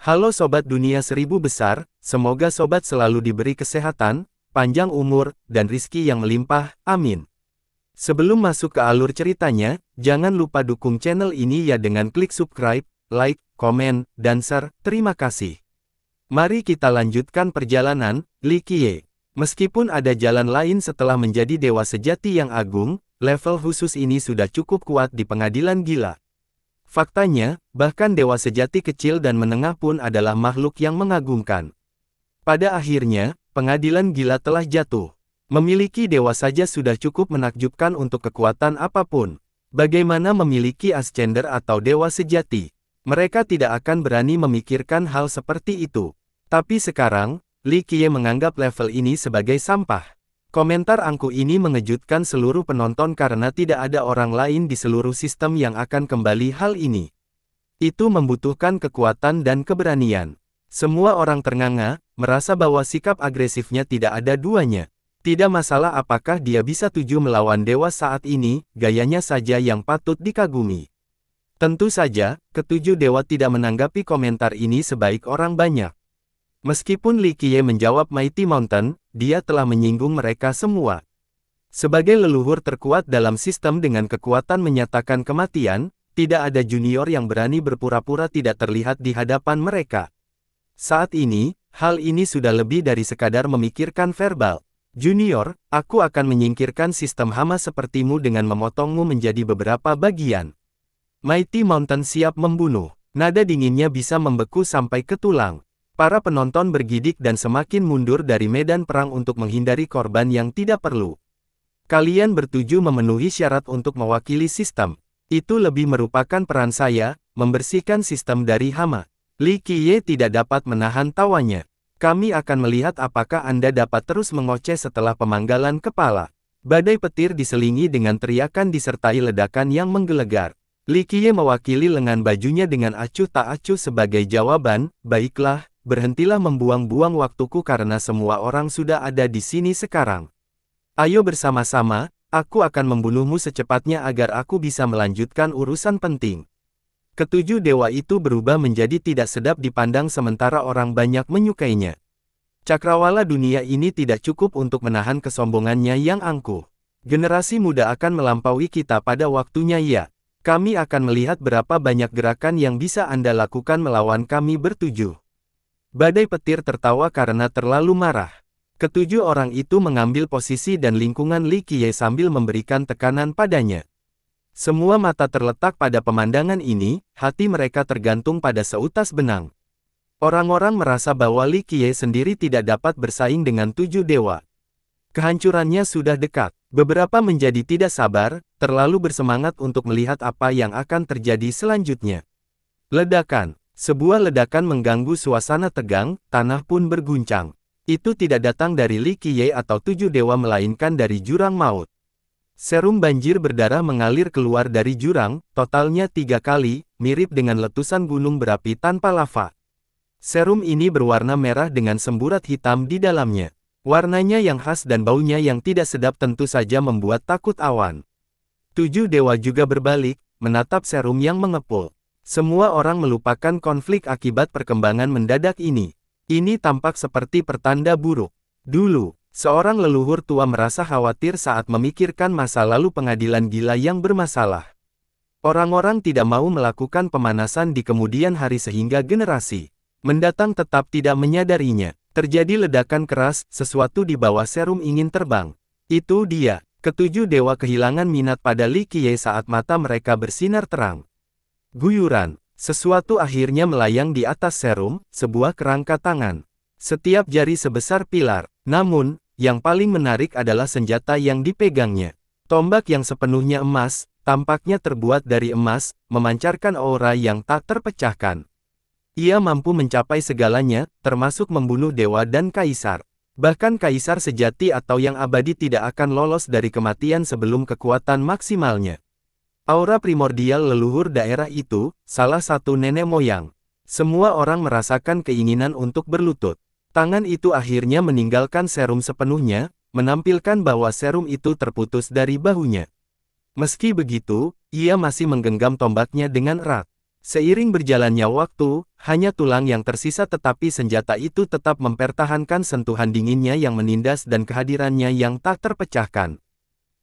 Halo Sobat Dunia Seribu Besar, semoga Sobat selalu diberi kesehatan, panjang umur, dan rizki yang melimpah, amin. Sebelum masuk ke alur ceritanya, jangan lupa dukung channel ini ya dengan klik subscribe, like, komen, dan share, terima kasih. Mari kita lanjutkan perjalanan, Li Qiye. Meskipun ada jalan lain setelah menjadi dewa sejati yang agung, level khusus ini sudah cukup kuat di pengadilan gila. Faktanya, bahkan dewa sejati kecil dan menengah pun adalah makhluk yang mengagumkan. Pada akhirnya, pengadilan gila telah jatuh. Memiliki dewa saja sudah cukup menakjubkan untuk kekuatan apapun. Bagaimana memiliki ascender atau dewa sejati? Mereka tidak akan berani memikirkan hal seperti itu. Tapi sekarang, Li Qiye menganggap level ini sebagai sampah. Komentar angku ini mengejutkan seluruh penonton karena tidak ada orang lain di seluruh sistem yang akan kembali hal ini. Itu membutuhkan kekuatan dan keberanian. Semua orang ternganga, merasa bahwa sikap agresifnya tidak ada duanya. Tidak masalah apakah dia bisa tuju melawan dewa saat ini, gayanya saja yang patut dikagumi. Tentu saja, ketujuh dewa tidak menanggapi komentar ini sebaik orang banyak. Meskipun Li Qiye menjawab Mighty Mountain, dia telah menyinggung mereka semua. Sebagai leluhur terkuat dalam sistem dengan kekuatan menyatakan kematian, tidak ada junior yang berani berpura-pura tidak terlihat di hadapan mereka. Saat ini, hal ini sudah lebih dari sekadar memikirkan verbal. Junior, aku akan menyingkirkan sistem hama sepertimu dengan memotongmu menjadi beberapa bagian. Mighty Mountain siap membunuh. Nada dinginnya bisa membeku sampai ke tulang. Para penonton bergidik dan semakin mundur dari medan perang untuk menghindari korban yang tidak perlu. Kalian bertuju memenuhi syarat untuk mewakili sistem. Itu lebih merupakan peran saya, membersihkan sistem dari hama. Li Qiye tidak dapat menahan tawanya. Kami akan melihat apakah Anda dapat terus mengoceh setelah pemanggalan kepala. Badai petir diselingi dengan teriakan disertai ledakan yang menggelegar. Li Qiye mewakili lengan bajunya dengan acuh tak acuh sebagai jawaban, baiklah. Berhentilah membuang-buang waktuku karena semua orang sudah ada di sini sekarang. Ayo bersama-sama, aku akan membunuhmu secepatnya agar aku bisa melanjutkan urusan penting. Ketujuh dewa itu berubah menjadi tidak sedap dipandang sementara orang banyak menyukainya. Cakrawala dunia ini tidak cukup untuk menahan kesombongannya yang angkuh. Generasi muda akan melampaui kita pada waktunya ya. Kami akan melihat berapa banyak gerakan yang bisa Anda lakukan melawan kami bertujuh. Badai petir tertawa karena terlalu marah. Ketujuh orang itu mengambil posisi dan lingkungan Li Qiye sambil memberikan tekanan padanya. Semua mata terletak pada pemandangan ini, hati mereka tergantung pada seutas benang. Orang-orang merasa bahwa Li Qiye sendiri tidak dapat bersaing dengan tujuh dewa. Kehancurannya sudah dekat. Beberapa menjadi tidak sabar, terlalu bersemangat untuk melihat apa yang akan terjadi selanjutnya. Ledakan. Sebuah ledakan mengganggu suasana tegang, tanah pun berguncang. Itu tidak datang dari Li Qiye atau tujuh dewa melainkan dari jurang maut. Serum banjir berdarah mengalir keluar dari jurang, totalnya 3 kali, mirip dengan letusan gunung berapi tanpa lava. Serum ini berwarna merah dengan semburat hitam di dalamnya. Warnanya yang khas dan baunya yang tidak sedap tentu saja membuat takut awan. Tujuh dewa juga berbalik, menatap serum yang mengepul. Semua orang melupakan konflik akibat perkembangan mendadak ini. Ini tampak seperti pertanda buruk. Dulu, seorang leluhur tua merasa khawatir saat memikirkan masa lalu pengadilan gila yang bermasalah. Orang-orang tidak mau melakukan pemanasan di kemudian hari sehingga generasi mendatang tetap tidak menyadarinya. Terjadi ledakan keras, sesuatu di bawah serum ingin terbang. Itu dia. Ketujuh dewa kehilangan minat pada Li Qiye saat mata mereka bersinar terang. Guyuran. Sesuatu akhirnya melayang di atas serum, sebuah kerangka tangan. Setiap jari sebesar pilar. Namun, yang paling menarik adalah senjata yang dipegangnya. Tombak yang sepenuhnya emas, tampaknya terbuat dari emas, memancarkan aura yang tak terpecahkan. Ia mampu mencapai segalanya, termasuk membunuh dewa dan kaisar. Bahkan kaisar sejati atau yang abadi tidak akan lolos dari kematian sebelum kekuatan maksimalnya. Aura primordial leluhur daerah itu, salah satu nenek moyang. Semua orang merasakan keinginan untuk berlutut. Tangan itu akhirnya meninggalkan serum sepenuhnya, menampilkan bahwa serum itu terputus dari bahunya. Meski begitu, ia masih menggenggam tombaknya dengan erat. Seiring berjalannya waktu, hanya tulang yang tersisa tetapi senjata itu tetap mempertahankan sentuhan dinginnya yang menindas dan kehadirannya yang tak terpecahkan.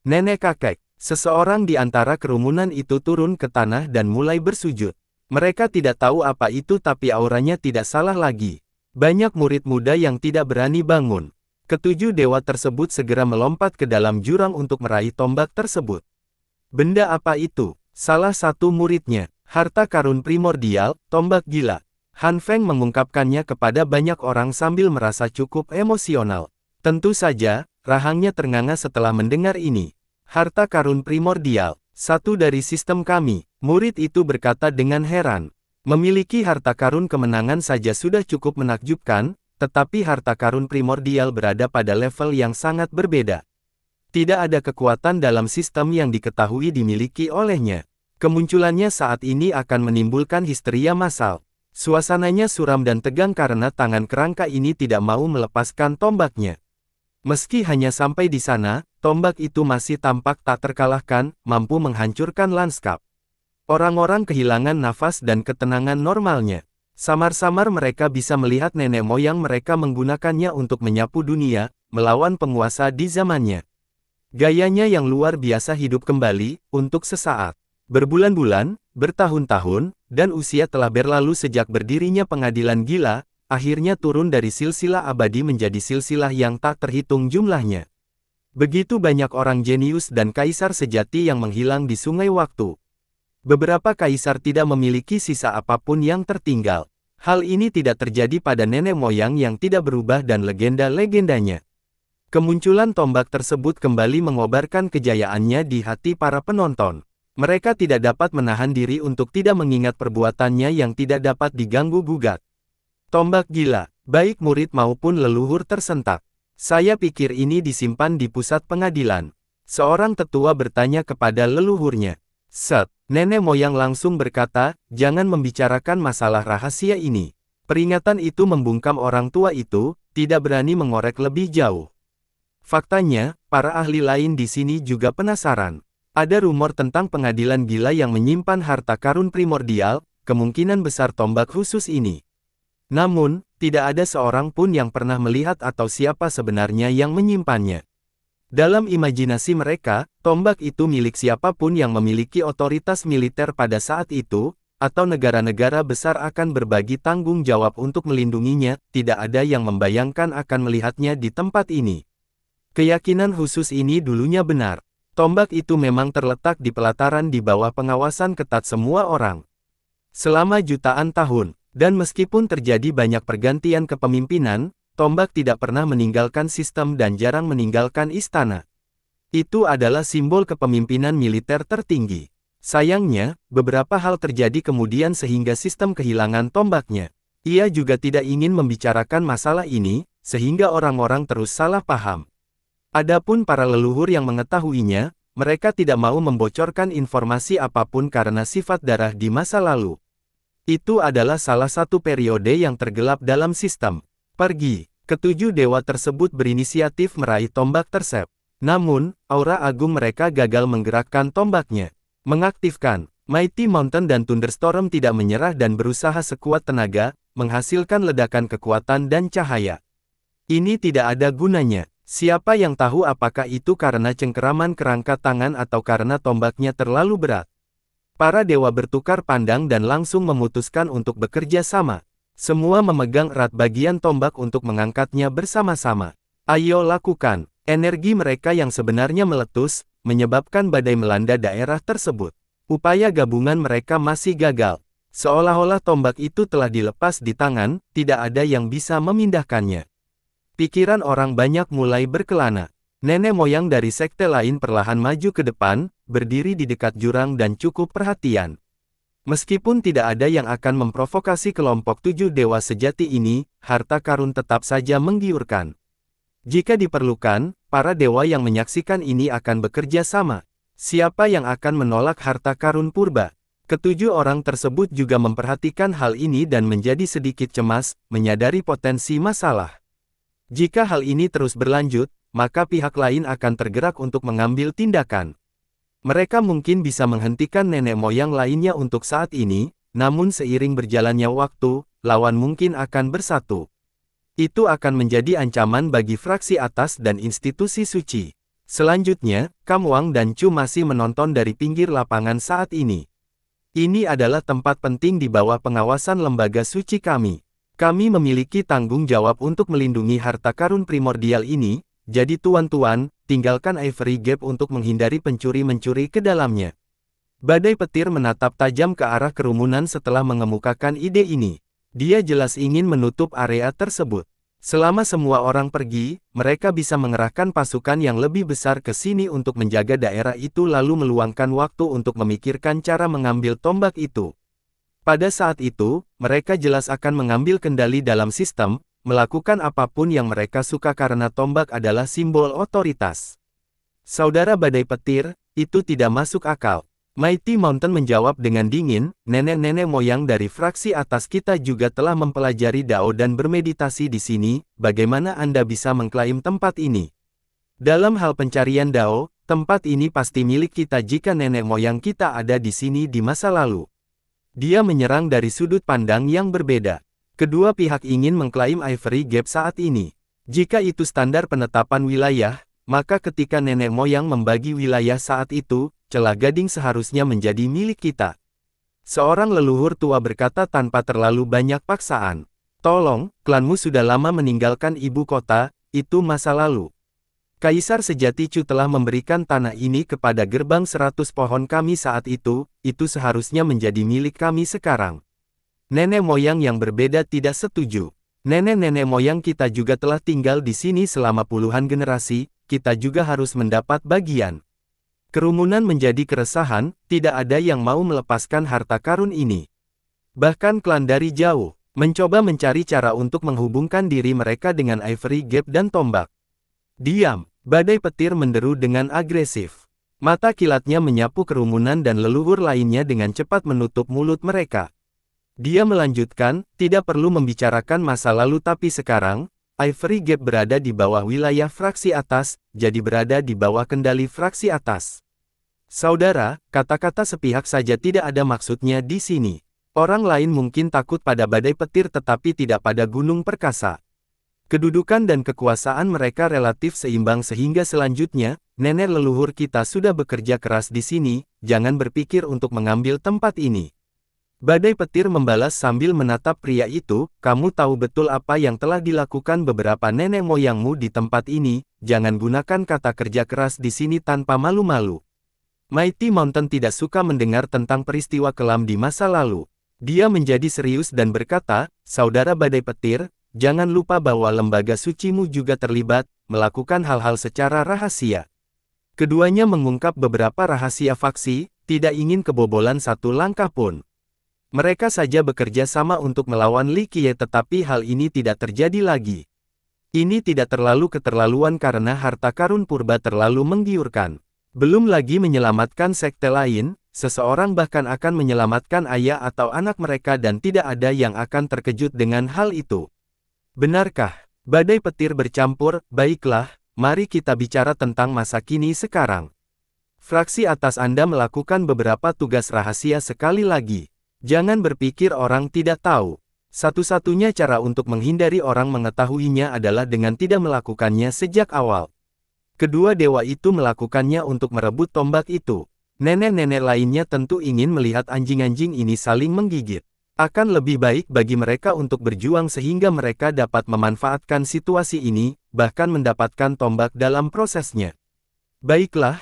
Nenek kakek, seseorang di antara kerumunan itu turun ke tanah dan mulai bersujud. Mereka tidak tahu apa itu tapi auranya tidak salah lagi. Banyak murid muda yang tidak berani bangun. Ketujuh dewa tersebut segera melompat ke dalam jurang untuk meraih tombak tersebut. Benda apa itu? Salah satu muridnya, harta karun primordial, tombak gila. Han Feng mengungkapkannya kepada banyak orang sambil merasa cukup emosional. Tentu saja, rahangnya ternganga setelah mendengar ini. Harta karun primordial, satu dari sistem kami, murid itu berkata dengan heran. Memiliki harta karun kemenangan saja sudah cukup menakjubkan, tetapi harta karun primordial berada pada level yang sangat berbeda. Tidak ada kekuatan dalam sistem yang diketahui dimiliki olehnya. Kemunculannya saat ini akan menimbulkan histeria massal. Suasananya suram dan tegang karena tangan kerangka ini tidak mau melepaskan tombaknya. Meski hanya sampai di sana, tombak itu masih tampak tak terkalahkan, mampu menghancurkan lanskap. Orang-orang kehilangan nafas dan ketenangan normalnya. Samar-samar mereka bisa melihat nenek moyang mereka menggunakannya untuk menyapu dunia, melawan penguasa di zamannya. Gayanya yang luar biasa hidup kembali, untuk sesaat. Berbulan-bulan, bertahun-tahun, dan usia telah berlalu sejak berdirinya pengadilan gila, akhirnya turun dari silsilah abadi menjadi silsilah yang tak terhitung jumlahnya. Begitu banyak orang jenius dan kaisar sejati yang menghilang di sungai waktu. Beberapa kaisar tidak memiliki sisa apapun yang tertinggal. Hal ini tidak terjadi pada nenek moyang yang tidak berubah dan legenda-legendanya. Kemunculan tombak tersebut kembali mengobarkan kejayaannya di hati para penonton. Mereka tidak dapat menahan diri untuk tidak mengingat perbuatannya yang tidak dapat diganggu-gugat. Tombak gila, baik murid maupun leluhur tersentak. Saya pikir ini disimpan di pusat pengadilan. Seorang tetua bertanya kepada leluhurnya. Set, nenek moyang langsung berkata, jangan membicarakan masalah rahasia ini. Peringatan itu membungkam orang tua itu, tidak berani mengorek lebih jauh. Faktanya, para ahli lain di sini juga penasaran. Ada rumor tentang pengadilan gila yang menyimpan harta karun primordial, kemungkinan besar tombak khusus ini. Namun, tidak ada seorang pun yang pernah melihat atau siapa sebenarnya yang menyimpannya. Dalam imajinasi mereka, tombak itu milik siapapun yang memiliki otoritas militer pada saat itu, atau negara-negara besar akan berbagi tanggung jawab untuk melindunginya, tidak ada yang membayangkan akan melihatnya di tempat ini. Keyakinan khusus ini dulunya benar. Tombak itu memang terletak di pelataran di bawah pengawasan ketat semua orang. Selama jutaan tahun, dan meskipun terjadi banyak pergantian kepemimpinan, tombak tidak pernah meninggalkan sistem dan jarang meninggalkan istana. Itu adalah simbol kepemimpinan militer tertinggi. Sayangnya, beberapa hal terjadi kemudian sehingga sistem kehilangan tombaknya. Ia juga tidak ingin membicarakan masalah ini, sehingga orang-orang terus salah paham. Adapun para leluhur yang mengetahuinya, mereka tidak mau membocorkan informasi apapun karena sifat darah di masa lalu. Itu adalah salah satu periode yang tergelap dalam sistem. Pergi, ketujuh dewa tersebut berinisiatif meraih tombak tersebut. Namun, aura agung mereka gagal menggerakkan tombaknya. Mengaktifkan, Mighty Mountain dan Thunderstorm tidak menyerah dan berusaha sekuat tenaga, menghasilkan ledakan kekuatan dan cahaya. Ini tidak ada gunanya. Siapa yang tahu apakah itu karena cengkeraman kerangka tangan atau karena tombaknya terlalu berat. Para dewa bertukar pandang dan langsung memutuskan untuk bekerja sama. Semua memegang erat bagian tombak untuk mengangkatnya bersama-sama. Ayo lakukan. Energi mereka yang sebenarnya meletus, menyebabkan badai melanda daerah tersebut. Upaya gabungan mereka masih gagal. Seolah-olah tombak itu telah dilepas di tangan, tidak ada yang bisa memindahkannya. Pikiran orang banyak mulai berkelana. Nenek moyang dari sekte lain perlahan maju ke depan, berdiri di dekat jurang dan cukup perhatian. Meskipun tidak ada yang akan memprovokasi kelompok tujuh dewa sejati ini, harta karun tetap saja menggiurkan. Jika diperlukan, para dewa yang menyaksikan ini akan bekerja sama. Siapa yang akan menolak harta karun purba? Ketujuh orang tersebut juga memperhatikan hal ini dan menjadi sedikit cemas, menyadari potensi masalah. Jika hal ini terus berlanjut, maka pihak lain akan tergerak untuk mengambil tindakan. Mereka mungkin bisa menghentikan nenek moyang lainnya untuk saat ini, namun seiring berjalannya waktu, lawan mungkin akan bersatu. Itu akan menjadi ancaman bagi fraksi atas dan institusi suci. Selanjutnya, Kam Wang dan Chu masih menonton dari pinggir lapangan saat ini. Ini adalah tempat penting di bawah pengawasan lembaga suci kami. Kami memiliki tanggung jawab untuk melindungi harta karun primordial ini, jadi tuan-tuan, tinggalkan Ivory Gap untuk menghindari pencuri-mencuri ke dalamnya. Badai petir menatap tajam ke arah kerumunan setelah mengemukakan ide ini. Dia jelas ingin menutup area tersebut. Selama semua orang pergi, mereka bisa mengerahkan pasukan yang lebih besar ke sini untuk menjaga daerah itu lalu meluangkan waktu untuk memikirkan cara mengambil tombak itu. Pada saat itu, mereka jelas akan mengambil kendali dalam sistem, melakukan apapun yang mereka suka karena tombak adalah simbol otoritas. Saudara Badai Petir, itu tidak masuk akal. Mighty Mountain menjawab dengan dingin, nenek-nenek moyang dari fraksi atas kita juga telah mempelajari Dao dan bermeditasi di sini, bagaimana Anda bisa mengklaim tempat ini? Dalam hal pencarian Dao, tempat ini pasti milik kita jika nenek moyang kita ada di sini di masa lalu. Dia menyerang dari sudut pandang yang berbeda. Kedua pihak ingin mengklaim Ivory Gap saat ini. Jika itu standar penetapan wilayah, maka ketika nenek moyang membagi wilayah saat itu, Celah Gading seharusnya menjadi milik kita. Seorang leluhur tua berkata tanpa terlalu banyak paksaan. Tolong, klanmu sudah lama meninggalkan ibu kota, itu masa lalu. Kaisar sejati Chu telah memberikan tanah ini kepada gerbang 100 pohon kami saat itu seharusnya menjadi milik kami sekarang. Nenek moyang yang berbeda tidak setuju. Nenek-nenek moyang kita juga telah tinggal di sini selama puluhan generasi, kita juga harus mendapat bagian. Kerumunan menjadi keresahan, tidak ada yang mau melepaskan harta karun ini. Bahkan klan dari jauh, mencoba mencari cara untuk menghubungkan diri mereka dengan Ivory Gap dan tombak. Diam, Badai Petir menderu dengan agresif. Mata kilatnya menyapu kerumunan dan leluhur lainnya dengan cepat menutup mulut mereka. Dia melanjutkan, tidak perlu membicarakan masa lalu tapi sekarang, Ivory Gap berada di bawah wilayah fraksi atas, jadi berada di bawah kendali fraksi atas. Saudara, kata-kata sepihak saja tidak ada maksudnya di sini. Orang lain mungkin takut pada Badai Petir tetapi tidak pada Gunung Perkasa. Kedudukan dan kekuasaan mereka relatif seimbang sehingga selanjutnya, nenek leluhur kita sudah bekerja keras di sini, jangan berpikir untuk mengambil tempat ini. Badai Petir membalas sambil menatap pria itu, kamu tahu betul apa yang telah dilakukan beberapa nenek moyangmu di tempat ini, jangan gunakan kata kerja keras di sini tanpa malu-malu. Mighty Mountain tidak suka mendengar tentang peristiwa kelam di masa lalu. Dia menjadi serius dan berkata, Saudara Badai Petir, jangan lupa bahwa lembaga sucimu juga terlibat, melakukan hal-hal secara rahasia. Keduanya mengungkap beberapa rahasia faksi, tidak ingin kebobolan satu langkah pun. Mereka saja bekerja sama untuk melawan Li Qiye tetapi hal ini tidak terjadi lagi. Ini tidak terlalu keterlaluan karena harta karun purba terlalu menggiurkan. Belum lagi menyelamatkan sekte lain, seseorang bahkan akan menyelamatkan ayah atau anak mereka dan tidak ada yang akan terkejut dengan hal itu. Benarkah? Badai Petir bercampur, baiklah, mari kita bicara tentang masa kini sekarang. Fraksi atas Anda melakukan beberapa tugas rahasia sekali lagi. Jangan berpikir orang tidak tahu. Satu-satunya cara untuk menghindari orang mengetahuinya adalah dengan tidak melakukannya sejak awal. Kedua dewa itu melakukannya untuk merebut tombak itu. Nenek-nenek lainnya tentu ingin melihat anjing-anjing ini saling menggigit. Akan lebih baik bagi mereka untuk berjuang sehingga mereka dapat memanfaatkan situasi ini, bahkan mendapatkan tombak dalam prosesnya. Baiklah,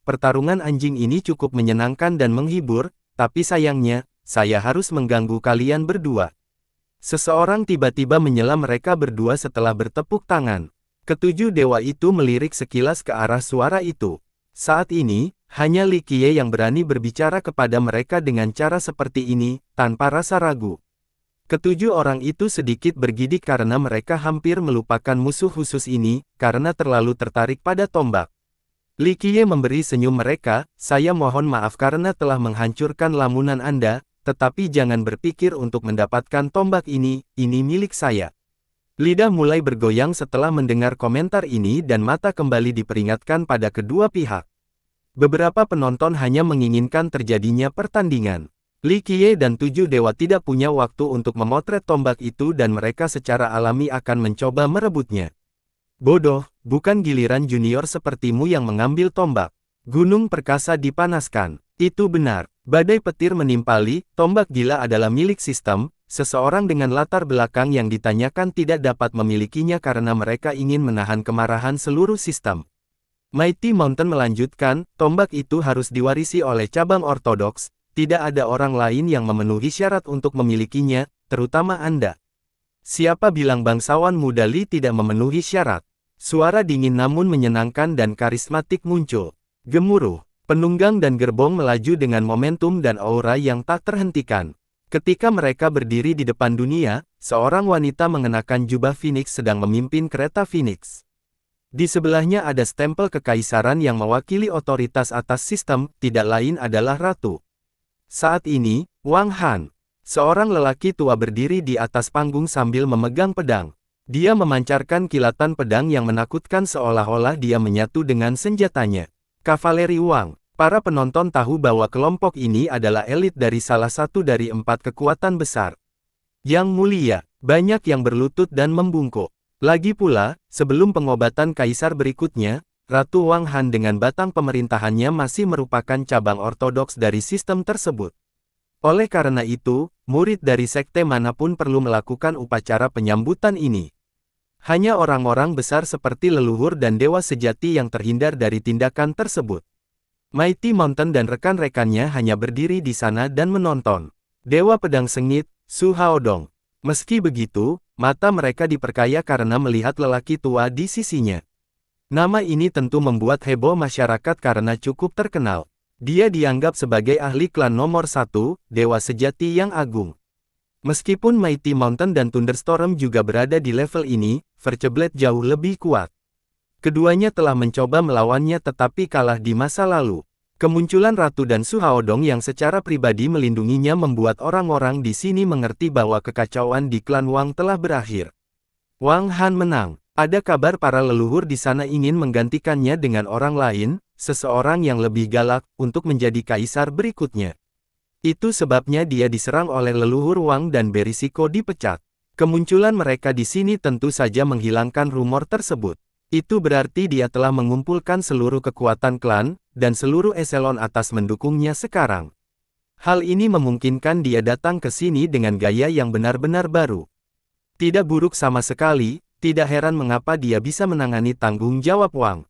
pertarungan anjing ini cukup menyenangkan dan menghibur, tapi sayangnya, saya harus mengganggu kalian berdua. Seseorang tiba-tiba menyela mereka berdua setelah bertepuk tangan. Ketujuh dewa itu melirik sekilas ke arah suara itu. Saat ini, hanya Li Qiye yang berani berbicara kepada mereka dengan cara seperti ini, tanpa rasa ragu. Ketujuh orang itu sedikit bergidik karena mereka hampir melupakan musuh khusus ini, karena terlalu tertarik pada tombak. Li Qiye memberi senyum mereka, saya mohon maaf karena telah menghancurkan lamunan Anda, tetapi jangan berpikir untuk mendapatkan tombak ini milik saya. Lidah mulai bergoyang setelah mendengar komentar ini dan mata kembali diperingatkan pada kedua pihak. Beberapa penonton hanya menginginkan terjadinya pertandingan. Li Qiye dan 7 dewa tidak punya waktu untuk memotret tombak itu dan mereka secara alami akan mencoba merebutnya. Bodoh, bukan giliran junior sepertimu yang mengambil tombak. Gunung perkasa dipanaskan. Itu benar. Badai petir menimpali, tombak gila adalah milik sistem. Seseorang dengan latar belakang yang ditanyakan tidak dapat memilikinya karena mereka ingin menahan kemarahan seluruh sistem. Mighty Mountain melanjutkan, tombak itu harus diwarisi oleh cabang ortodoks. Tidak ada orang lain yang memenuhi syarat untuk memilikinya, terutama Anda. Siapa bilang bangsawan muda Li tidak memenuhi syarat? Suara dingin namun menyenangkan dan karismatik muncul. Gemuruh, penunggang dan gerbong melaju dengan momentum dan aura yang tak terhentikan. Ketika mereka berdiri di depan dunia, seorang wanita mengenakan jubah Phoenix sedang memimpin kereta Phoenix. Di sebelahnya ada stempel kekaisaran yang mewakili otoritas atas sistem, tidak lain adalah ratu. Saat ini, Wang Han, seorang lelaki tua berdiri di atas panggung sambil memegang pedang. Dia memancarkan kilatan pedang yang menakutkan seolah-olah dia menyatu dengan senjatanya. Kavaleri Wang. Para penonton tahu bahwa kelompok ini adalah elit dari salah satu dari 4 kekuatan besar. Yang mulia, banyak yang berlutut dan membungkuk. Lagi pula, sebelum pengobatan kaisar berikutnya, Ratu Wang Han dengan batang pemerintahannya masih merupakan cabang ortodoks dari sistem tersebut. Oleh karena itu, murid dari sekte manapun perlu melakukan upacara penyambutan ini. Hanya orang-orang besar seperti leluhur dan dewa sejati yang terhindar dari tindakan tersebut. Mighty Mountain dan rekan-rekannya hanya berdiri di sana dan menonton. Dewa Pedang Sengit, Su Haodong. Meski begitu, mata mereka diperkaya karena melihat lelaki tua di sisinya. Nama ini tentu membuat heboh masyarakat karena cukup terkenal. Dia dianggap sebagai ahli klan nomor 1, dewa sejati yang agung. Meskipun Mighty Mountain dan Thunderstorm juga berada di level ini, Verceblade jauh lebih kuat. Keduanya telah mencoba melawannya tetapi kalah di masa lalu. Kemunculan Ratu dan Su Haodong yang secara pribadi melindunginya membuat orang-orang di sini mengerti bahwa kekacauan di klan Wang telah berakhir. Wang Han menang. Ada kabar para leluhur di sana ingin menggantikannya dengan orang lain, seseorang yang lebih galak, untuk menjadi kaisar berikutnya. Itu sebabnya dia diserang oleh leluhur Wang dan berisiko dipecat. Kemunculan mereka di sini tentu saja menghilangkan rumor tersebut. Itu berarti dia telah mengumpulkan seluruh kekuatan klan, dan seluruh eselon atas mendukungnya sekarang. Hal ini memungkinkan dia datang ke sini dengan gaya yang benar-benar baru. Tidak buruk sama sekali. Tidak heran mengapa dia bisa menangani tanggung jawab Wang.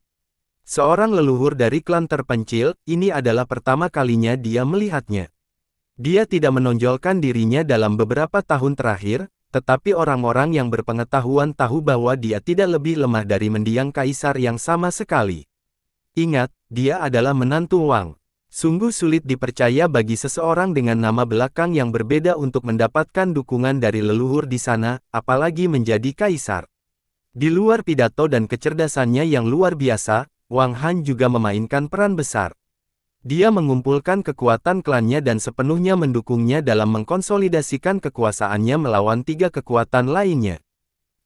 Seorang leluhur dari klan terpencil, ini adalah pertama kalinya dia melihatnya. Dia tidak menonjolkan dirinya dalam beberapa tahun terakhir, tetapi orang-orang yang berpengetahuan tahu bahwa dia tidak lebih lemah dari mendiang kaisar yang sama sekali. Ingat, dia adalah menantu Wang. Sungguh sulit dipercaya bagi seseorang dengan nama belakang yang berbeda untuk mendapatkan dukungan dari leluhur di sana, apalagi menjadi kaisar. Di luar pidato dan kecerdasannya yang luar biasa, Wang Han juga memainkan peran besar. Dia mengumpulkan kekuatan klannya dan sepenuhnya mendukungnya dalam mengkonsolidasikan kekuasaannya melawan 3 kekuatan lainnya.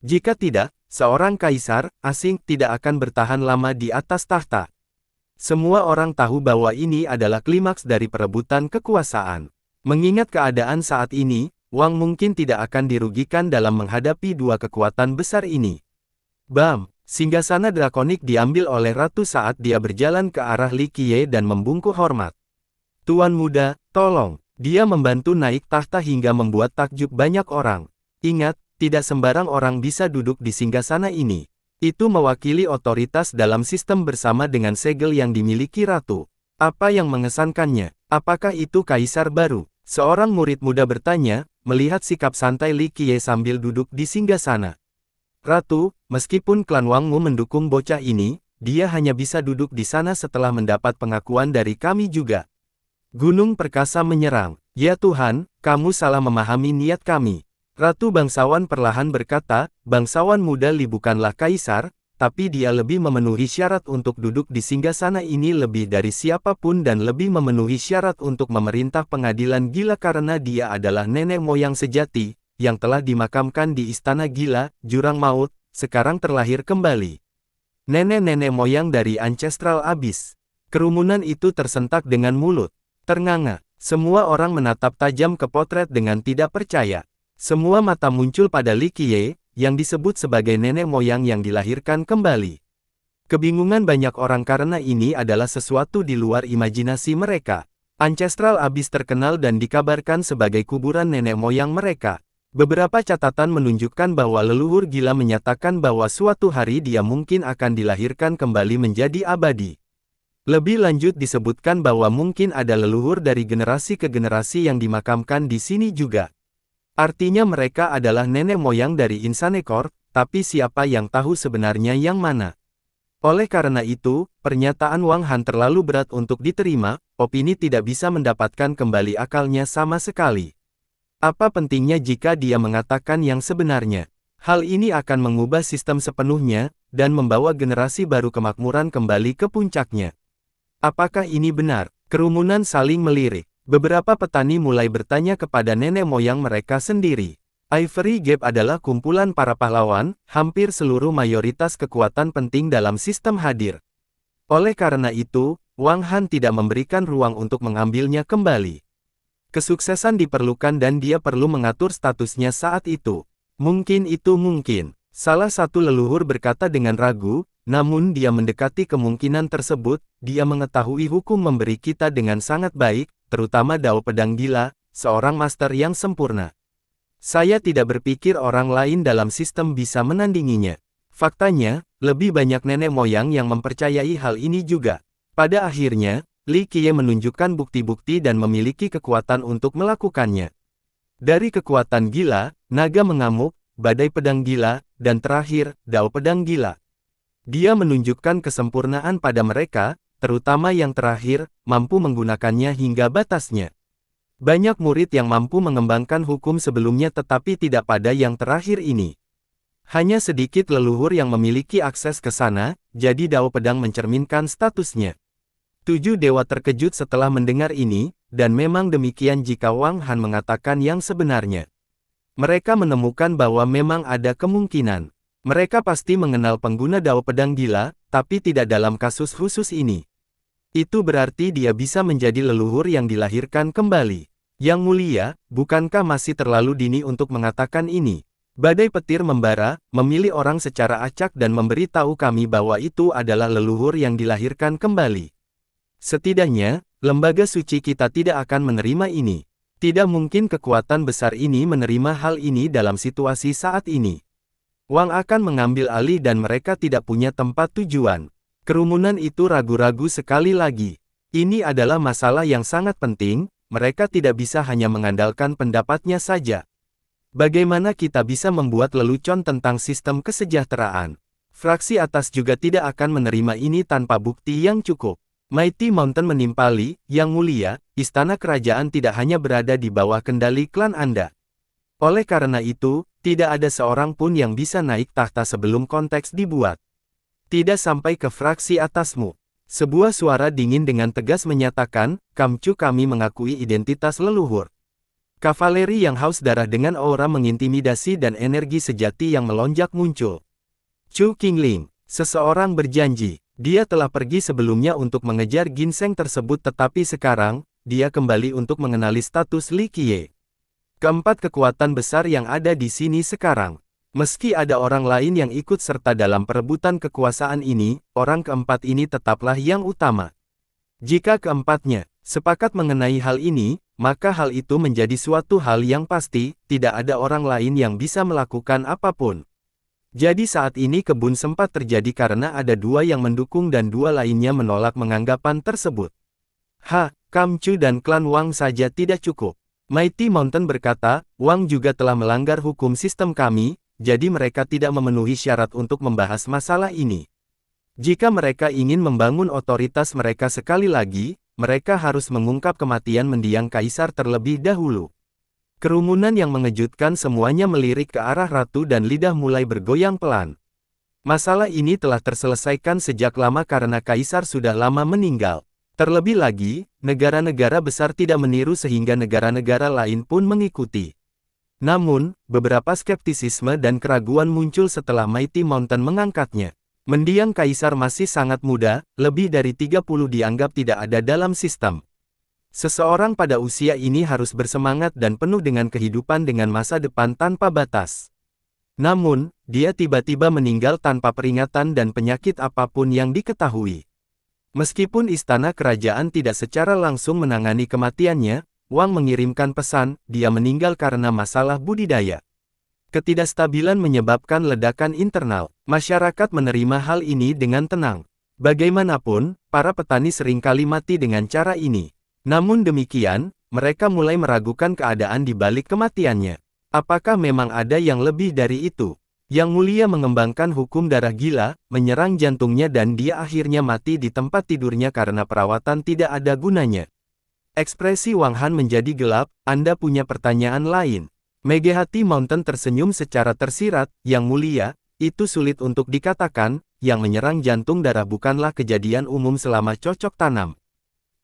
Jika tidak, seorang kaisar asing tidak akan bertahan lama di atas tahta. Semua orang tahu bahwa ini adalah klimaks dari perebutan kekuasaan. Mengingat keadaan saat ini, Wang mungkin tidak akan dirugikan dalam menghadapi 2 kekuatan besar ini. Bam! Singgasana drakonik diambil oleh ratu saat dia berjalan ke arah Li Qiye dan membungkuk hormat. Tuan muda, tolong. Dia membantu naik tahta hingga membuat takjub banyak orang. Ingat, tidak sembarang orang bisa duduk di singgasana ini. Itu mewakili otoritas dalam sistem bersama dengan segel yang dimiliki ratu. Apa yang mengesankannya? Apakah itu kaisar baru? Seorang murid muda bertanya, melihat sikap santai Li Qiye sambil duduk di singgasana. Ratu, meskipun klan Wangmu mendukung bocah ini, dia hanya bisa duduk di sana setelah mendapat pengakuan dari kami juga. Gunung perkasa menyerang. Ya Tuhan, kamu salah memahami niat kami. Ratu bangsawan perlahan berkata, bangsawan muda Li bukanlah kaisar, tapi dia lebih memenuhi syarat untuk duduk di singgasana ini lebih dari siapapun dan lebih memenuhi syarat untuk memerintah pengadilan gila karena dia adalah nenek moyang sejati, yang telah dimakamkan di istana gila, jurang maut, sekarang terlahir kembali. Nenek-nenek moyang dari Ancestral Abyss. Kerumunan itu tersentak dengan mulut ternganga. Semua orang menatap tajam ke potret dengan tidak percaya. Semua mata muncul pada Li Qiye, yang disebut sebagai nenek moyang yang dilahirkan kembali. Kebingungan banyak orang karena ini adalah sesuatu di luar imajinasi mereka. Ancestral Abyss terkenal dan dikabarkan sebagai kuburan nenek moyang mereka. Beberapa catatan menunjukkan bahwa leluhur gila menyatakan bahwa suatu hari dia mungkin akan dilahirkan kembali menjadi abadi. Lebih lanjut disebutkan bahwa mungkin ada leluhur dari generasi ke generasi yang dimakamkan di sini juga. Artinya mereka adalah nenek moyang dari insan ekor, tapi siapa yang tahu sebenarnya yang mana? Oleh karena itu, pernyataan Wang Han terlalu berat untuk diterima, opini tidak bisa mendapatkan kembali akalnya sama sekali. Apa pentingnya jika dia mengatakan yang sebenarnya? Hal ini akan mengubah sistem sepenuhnya, dan membawa generasi baru kemakmuran kembali ke puncaknya. Apakah ini benar? Kerumunan saling melirik. Beberapa petani mulai bertanya kepada nenek moyang mereka sendiri. Ivory Gap adalah kumpulan para pahlawan, hampir seluruh mayoritas kekuatan penting dalam sistem hadir. Oleh karena itu, Wang Han tidak memberikan ruang untuk mengambilnya kembali. Kesuksesan diperlukan dan dia perlu mengatur statusnya saat itu. Mungkin itu mungkin. Salah satu leluhur berkata dengan ragu, namun dia mendekati kemungkinan tersebut, dia mengetahui hukum memberi kita dengan sangat baik, terutama Dao Pedang Gila, seorang master yang sempurna. Saya tidak berpikir orang lain dalam sistem bisa menandinginya. Faktanya, lebih banyak nenek moyang yang mempercayai hal ini juga. Pada akhirnya, Li Qiye menunjukkan bukti-bukti dan memiliki kekuatan untuk melakukannya. Dari kekuatan gila, naga mengamuk, badai pedang gila, dan terakhir, Dao Pedang Gila. Dia menunjukkan kesempurnaan pada mereka, terutama yang terakhir, mampu menggunakannya hingga batasnya. Banyak murid yang mampu mengembangkan hukum sebelumnya tetapi tidak pada yang terakhir ini. Hanya sedikit leluhur yang memiliki akses ke sana, jadi Dao Pedang mencerminkan statusnya. 7 dewa terkejut setelah mendengar ini, dan memang demikian jika Wang Han mengatakan yang sebenarnya. Mereka menemukan bahwa memang ada kemungkinan. Mereka pasti mengenal pengguna Dao Pedang Gila, tapi tidak dalam kasus khusus ini. Itu berarti dia bisa menjadi leluhur yang dilahirkan kembali. Yang mulia, bukankah masih terlalu dini untuk mengatakan ini? Badai petir membara, memilih orang secara acak dan memberitahu kami bahwa itu adalah leluhur yang dilahirkan kembali. Setidaknya, lembaga suci kita tidak akan menerima ini. Tidak mungkin kekuatan besar ini menerima hal ini dalam situasi saat ini. Wang akan mengambil alih dan mereka tidak punya tempat tujuan. Kerumunan itu ragu-ragu sekali lagi. Ini adalah masalah yang sangat penting, mereka tidak bisa hanya mengandalkan pendapatnya saja. Bagaimana kita bisa membuat lelucon tentang sistem kesejahteraan? Fraksi atas juga tidak akan menerima ini tanpa bukti yang cukup. Mighty Mountain menimpali, Yang Mulia, istana kerajaan tidak hanya berada di bawah kendali klan Anda. Oleh karena itu, tidak ada seorang pun yang bisa naik tahta sebelum konteks dibuat. Tidak sampai ke fraksi atasmu. Sebuah suara dingin dengan tegas menyatakan, Kamcu kami mengakui identitas leluhur. Kavaleri yang haus darah dengan aura mengintimidasi dan energi sejati yang melonjak muncul. Chu Qingling, seseorang berjanji. Dia telah pergi sebelumnya untuk mengejar ginseng tersebut tetapi sekarang, dia kembali untuk mengenali status Li Qiye. Keempat kekuatan besar yang ada di sini sekarang. Meski ada orang lain yang ikut serta dalam perebutan kekuasaan ini, orang keempat ini tetaplah yang utama. Jika keempatnya sepakat mengenai hal ini, maka hal itu menjadi suatu hal yang pasti, tidak ada orang lain yang bisa melakukan apapun. Jadi saat ini kebun sempat terjadi karena ada 2 yang mendukung dan 2 lainnya menolak menganggapan tersebut. Kamcu dan klan Wang saja tidak cukup. Mighty Mountain berkata, Wang juga telah melanggar hukum sistem kami, jadi mereka tidak memenuhi syarat untuk membahas masalah ini. Jika mereka ingin membangun otoritas mereka sekali lagi, mereka harus mengungkap kematian mendiang kaisar terlebih dahulu. Kerumunan yang mengejutkan semuanya melirik ke arah ratu dan lidah mulai bergoyang pelan. Masalah ini telah terselesaikan sejak lama karena kaisar sudah lama meninggal. Terlebih lagi, negara-negara besar tidak meniru sehingga negara-negara lain pun mengikuti. Namun, beberapa skeptisisme dan keraguan muncul setelah Mighty Mountain mengangkatnya. Mendiang kaisar masih sangat muda, lebih dari 30 dianggap tidak ada dalam sistem. Seseorang pada usia ini harus bersemangat dan penuh dengan kehidupan dengan masa depan tanpa batas. Namun, dia tiba-tiba meninggal tanpa peringatan dan penyakit apapun yang diketahui. Meskipun istana kerajaan tidak secara langsung menangani kematiannya, Wang mengirimkan pesan, dia meninggal karena masalah budidaya. Ketidakstabilan menyebabkan ledakan internal. Masyarakat menerima hal ini dengan tenang. Bagaimanapun, para petani seringkali mati dengan cara ini. Namun demikian, mereka mulai meragukan keadaan di balik kematiannya. Apakah memang ada yang lebih dari itu? Yang Mulia mengembangkan hukum darah gila, menyerang jantungnya dan dia akhirnya mati di tempat tidurnya karena perawatan tidak ada gunanya. Ekspresi Wang Han menjadi gelap, Anda punya pertanyaan lain. Megahati Mountain tersenyum secara tersirat, Yang Mulia, itu sulit untuk dikatakan, yang menyerang jantung darah bukanlah kejadian umum selama cocok tanam.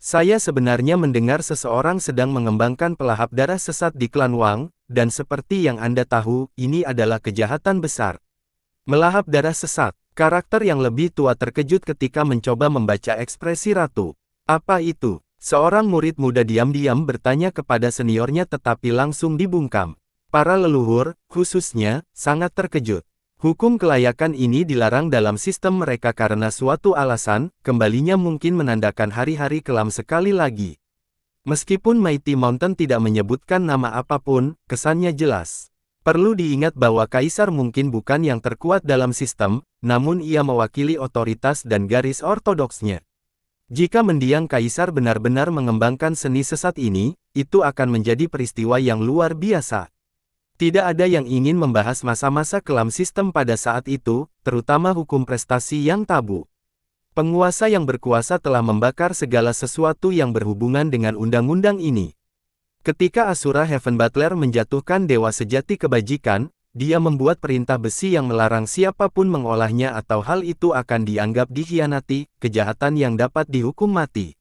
Saya sebenarnya mendengar seseorang sedang mengembangkan pelahap darah sesat di klan Wang, dan seperti yang Anda tahu, ini adalah kejahatan besar. Melahap darah sesat, karakter yang lebih tua terkejut ketika mencoba membaca ekspresi ratu. Apa itu? Seorang murid muda diam-diam bertanya kepada seniornya tetapi langsung dibungkam. Para leluhur, khususnya, sangat terkejut. Hukum kelayakan ini dilarang dalam sistem mereka karena suatu alasan, kembalinya mungkin menandakan hari-hari kelam sekali lagi. Meskipun Mighty Mountain tidak menyebutkan nama apapun, kesannya jelas. Perlu diingat bahwa Kaisar mungkin bukan yang terkuat dalam sistem, namun ia mewakili otoritas dan garis ortodoksnya. Jika mendiang Kaisar benar-benar mengembangkan seni sesat ini, itu akan menjadi peristiwa yang luar biasa. Tidak ada yang ingin membahas masa-masa kelam sistem pada saat itu, terutama hukum prestasi yang tabu. Penguasa yang berkuasa telah membakar segala sesuatu yang berhubungan dengan undang-undang ini. Ketika Asura Heaven Butler menjatuhkan dewa sejati kebajikan, dia membuat perintah besi yang melarang siapapun mengolahnya atau hal itu akan dianggap dikhianati, kejahatan yang dapat dihukum mati.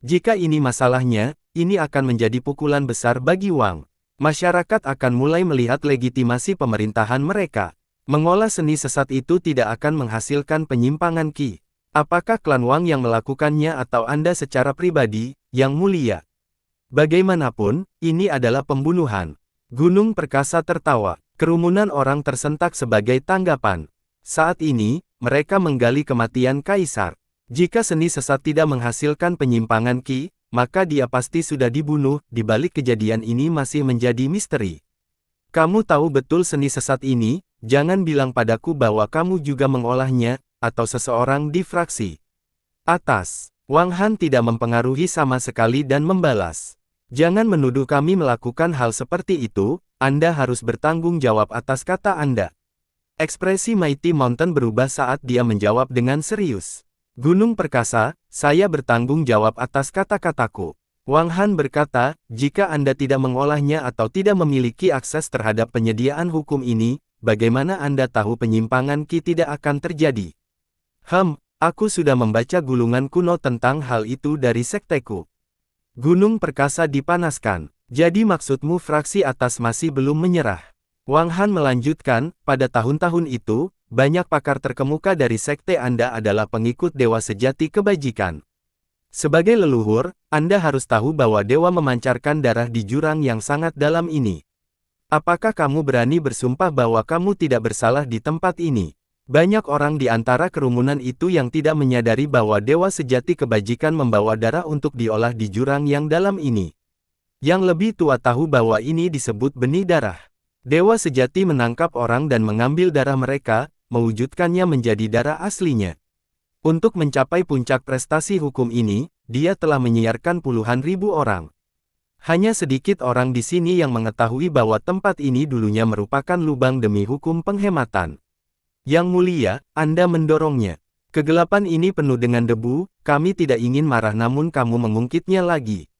Jika ini masalahnya, ini akan menjadi pukulan besar bagi Wang. Masyarakat akan mulai melihat legitimasi pemerintahan mereka. Mengolah seni sesat itu tidak akan menghasilkan penyimpangan Qi. Apakah klan Wang yang melakukannya atau Anda secara pribadi, Yang Mulia? Bagaimanapun, ini adalah pembunuhan. Gunung Perkasa tertawa. Kerumunan orang tersentak sebagai tanggapan. Saat ini, mereka menggali kematian Kaisar. Jika seni sesat tidak menghasilkan penyimpangan Qi, maka dia pasti sudah dibunuh. Di balik kejadian ini masih menjadi misteri. Kamu tahu betul seni sesat ini, jangan bilang padaku bahwa kamu juga mengolahnya, atau seseorang di fraksi atas. Wang Han tidak mempengaruhi sama sekali dan membalas. Jangan menuduh kami melakukan hal seperti itu, Anda harus bertanggung jawab atas kata Anda. Ekspresi Mighty Mountain berubah saat dia menjawab dengan serius. Gunung Perkasa, saya bertanggung jawab atas kata-kataku. Wang Han berkata, jika Anda tidak mengolahnya atau tidak memiliki akses terhadap penyediaan hukum ini, bagaimana Anda tahu penyimpangan Qi tidak akan terjadi? Aku sudah membaca gulungan kuno tentang hal itu dari sekteku. Gunung Perkasa dipanaskan. Jadi maksudmu fraksi atas masih belum menyerah? Wang Han melanjutkan, pada tahun-tahun itu, banyak pakar terkemuka dari sekte Anda adalah pengikut dewa sejati kebajikan. Sebagai leluhur, Anda harus tahu bahwa dewa memancarkan darah di jurang yang sangat dalam ini. Apakah kamu berani bersumpah bahwa kamu tidak bersalah di tempat ini? Banyak orang di antara kerumunan itu yang tidak menyadari bahwa dewa sejati kebajikan membawa darah untuk diolah di jurang yang dalam ini. Yang lebih tua tahu bahwa ini disebut benih darah. Dewa sejati menangkap orang dan mengambil darah mereka, mewujudkannya menjadi darah aslinya. Untuk mencapai puncak prestasi hukum ini, dia telah menyiarkan puluhan ribu orang. Hanya sedikit orang di sini yang mengetahui bahwa tempat ini dulunya merupakan lubang demi hukum penghematan. Yang Mulia, Anda mendorongnya. Kegelapan ini penuh dengan debu, kami tidak ingin marah namun kamu mengungkitnya lagi.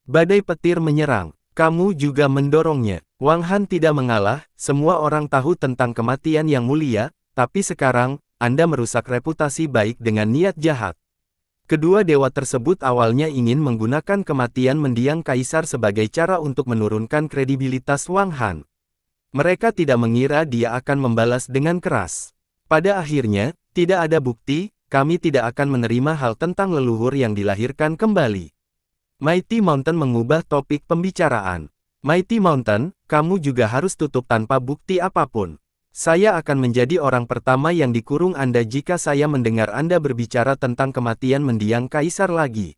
Badai petir menyerang. Kamu juga mendorongnya. Wang Han tidak mengalah, semua orang tahu tentang kematian Yang Mulia, tapi sekarang, Anda merusak reputasi baik dengan niat jahat. Kedua dewa tersebut awalnya ingin menggunakan kematian mendiang Kaisar sebagai cara untuk menurunkan kredibilitas Wang Han. Mereka tidak mengira dia akan membalas dengan keras. Pada akhirnya, tidak ada bukti, kami tidak akan menerima hal tentang leluhur yang dilahirkan kembali. Mighty Mountain mengubah topik pembicaraan. Mighty Mountain, kamu juga harus tutup tanpa bukti apapun. Saya akan menjadi orang pertama yang dikurung Anda jika saya mendengar Anda berbicara tentang kematian mendiang kaisar lagi.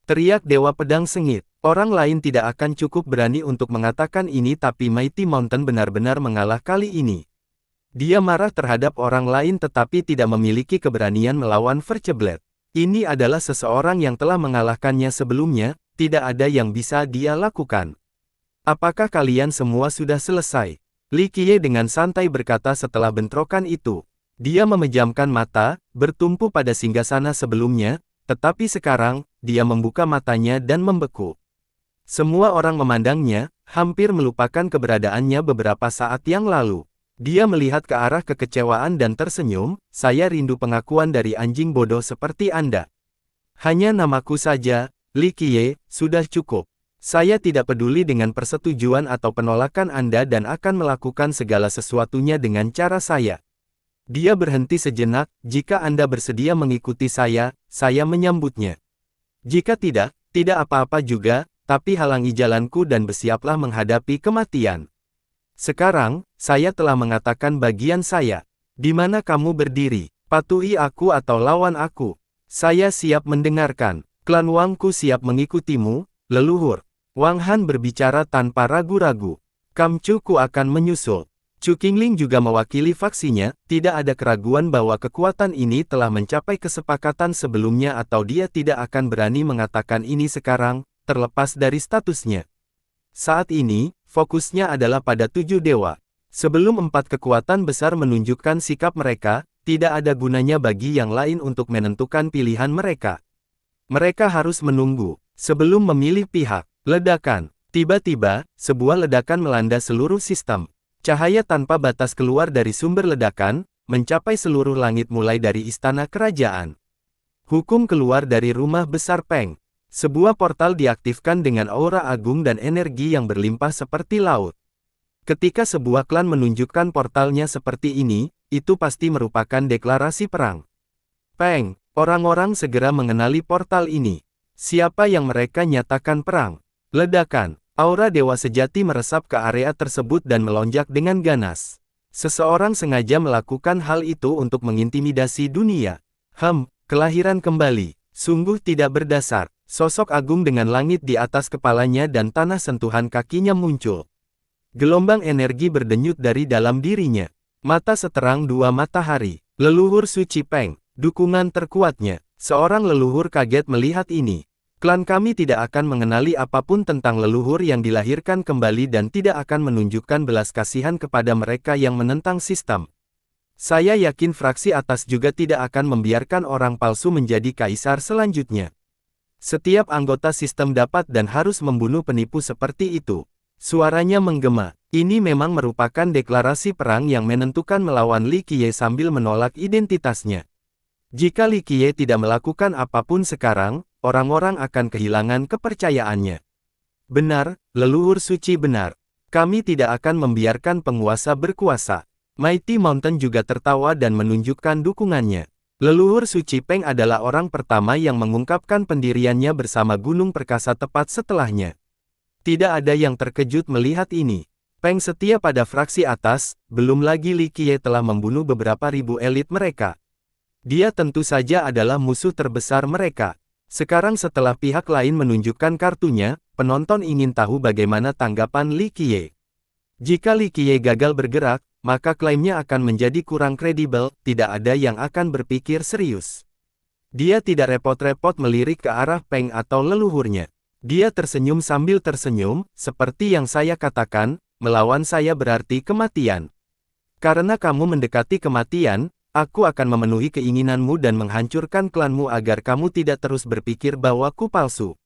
Teriak Dewa Pedang Sengit. Orang lain tidak akan cukup berani untuk mengatakan ini tapi Mighty Mountain benar-benar mengalah kali ini. Dia marah terhadap orang lain tetapi tidak memiliki keberanian melawan Verceblade. Ini adalah seseorang yang telah mengalahkannya sebelumnya, tidak ada yang bisa dia lakukan. Apakah kalian semua sudah selesai? Li Qiye dengan santai berkata setelah bentrokan itu. Dia memejamkan mata, bertumpu pada singgasana sebelumnya, tetapi sekarang, dia membuka matanya dan membeku. Semua orang memandangnya, hampir melupakan keberadaannya beberapa saat yang lalu. Dia melihat ke arah kekecewaan dan tersenyum, saya rindu pengakuan dari anjing bodoh seperti Anda. Hanya namaku saja, Li Qiye, sudah cukup. Saya tidak peduli dengan persetujuan atau penolakan Anda dan akan melakukan segala sesuatunya dengan cara saya. Dia berhenti sejenak, jika Anda bersedia mengikuti saya menyambutnya. Jika tidak, tidak apa-apa juga, tapi halangi jalanku dan bersiaplah menghadapi kematian. Sekarang, saya telah mengatakan bagian saya. Di mana kamu berdiri? Patuhi aku atau lawan aku? Saya siap mendengarkan. Klan Wangku siap mengikutimu, leluhur. Wang Han berbicara tanpa ragu-ragu. Kam Chu Ku akan menyusul. Chu Qingling juga mewakili faksinya, tidak ada keraguan bahwa kekuatan ini telah mencapai kesepakatan sebelumnya atau dia tidak akan berani mengatakan ini sekarang, terlepas dari statusnya. Saat ini, fokusnya adalah pada 7 dewa. Sebelum 4 kekuatan besar menunjukkan sikap mereka, tidak ada gunanya bagi yang lain untuk menentukan pilihan mereka. Mereka harus menunggu. Sebelum memilih pihak, ledakan. Tiba-tiba, sebuah ledakan melanda seluruh sistem. Cahaya tanpa batas keluar dari sumber ledakan, mencapai seluruh langit mulai dari istana kerajaan. Hukum keluar dari rumah besar Peng. Sebuah portal diaktifkan dengan aura agung dan energi yang berlimpah seperti laut. Ketika sebuah klan menunjukkan portalnya seperti ini, itu pasti merupakan deklarasi perang. Peng, orang-orang segera mengenali portal ini. Siapa yang mereka nyatakan perang? Ledakan. Aura dewa sejati meresap ke area tersebut dan melonjak dengan ganas. Seseorang sengaja melakukan hal itu untuk mengintimidasi dunia. Kelahiran kembali. Sungguh tidak berdasar. Sosok agung dengan langit di atas kepalanya dan tanah sentuhan kakinya muncul. Gelombang energi berdenyut dari dalam dirinya. Mata seterang 2 matahari. Leluhur suci Peng. Dukungan terkuatnya. Seorang leluhur kaget melihat ini. Klan kami tidak akan mengenali apapun tentang leluhur yang dilahirkan kembali dan tidak akan menunjukkan belas kasihan kepada mereka yang menentang sistem. Saya yakin fraksi atas juga tidak akan membiarkan orang palsu menjadi kaisar selanjutnya. Setiap anggota sistem dapat dan harus membunuh penipu seperti itu. Suaranya menggema. Ini memang merupakan deklarasi perang yang menentukan melawan Li Qiye sambil menolak identitasnya. Jika Li Qiye tidak melakukan apapun sekarang, orang-orang akan kehilangan kepercayaannya. Benar, leluhur suci benar. Kami tidak akan membiarkan penguasa berkuasa. Mighty Mountain juga tertawa dan menunjukkan dukungannya. Leluhur suci Peng adalah orang pertama yang mengungkapkan pendiriannya bersama Gunung Perkasa tepat setelahnya. Tidak ada yang terkejut melihat ini. Peng setia pada fraksi atas, belum lagi Li Qiye telah membunuh beberapa ribu elit mereka. Dia tentu saja adalah musuh terbesar mereka. Sekarang setelah pihak lain menunjukkan kartunya, penonton ingin tahu bagaimana tanggapan Li Qiye. Jika Li Qiye gagal bergerak, maka klaimnya akan menjadi kurang kredibel, tidak ada yang akan berpikir serius. Dia tidak repot-repot melirik ke arah Peng atau leluhurnya. Dia tersenyum sambil tersenyum, seperti yang saya katakan, melawan saya berarti kematian. Karena kamu mendekati kematian, aku akan memenuhi keinginanmu dan menghancurkan klanmu agar kamu tidak terus berpikir bahwa ku palsu.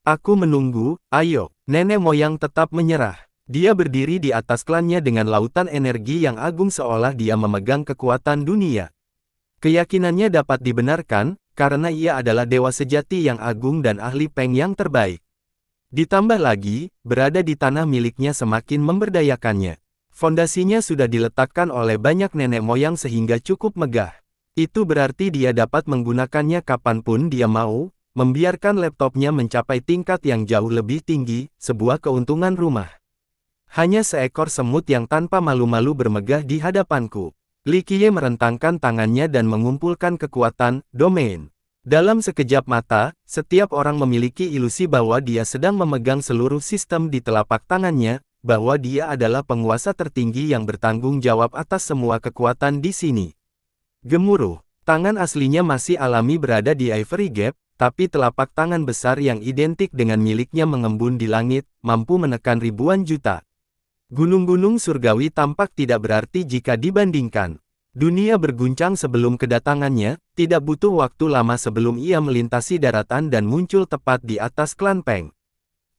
Aku menunggu, ayo, nenek moyang tetap menyerah. Dia berdiri di atas klannya dengan lautan energi yang agung seolah dia memegang kekuatan dunia. Keyakinannya dapat dibenarkan, karena ia adalah dewa sejati yang agung dan ahli Peng yang terbaik. Ditambah lagi, berada di tanah miliknya semakin memberdayakannya. Fondasinya sudah diletakkan oleh banyak nenek moyang sehingga cukup megah. Itu berarti dia dapat menggunakannya kapanpun dia mau, membiarkan laptopnya mencapai tingkat yang jauh lebih tinggi, sebuah keuntungan rumah. Hanya seekor semut yang tanpa malu-malu bermegah di hadapanku. Li Qiye merentangkan tangannya dan mengumpulkan kekuatan, domain. Dalam sekejap mata, setiap orang memiliki ilusi bahwa dia sedang memegang seluruh sistem di telapak tangannya, bahwa dia adalah penguasa tertinggi yang bertanggung jawab atas semua kekuatan di sini. Gemuruh, tangan aslinya masih alami berada di Ivory Gap, tapi telapak tangan besar yang identik dengan miliknya mengembun di langit, mampu menekan ribuan juta. Gunung-gunung surgawi tampak tidak berarti jika dibandingkan. Dunia berguncang sebelum kedatangannya, tidak butuh waktu lama sebelum ia melintasi daratan dan muncul tepat di atas klan Peng.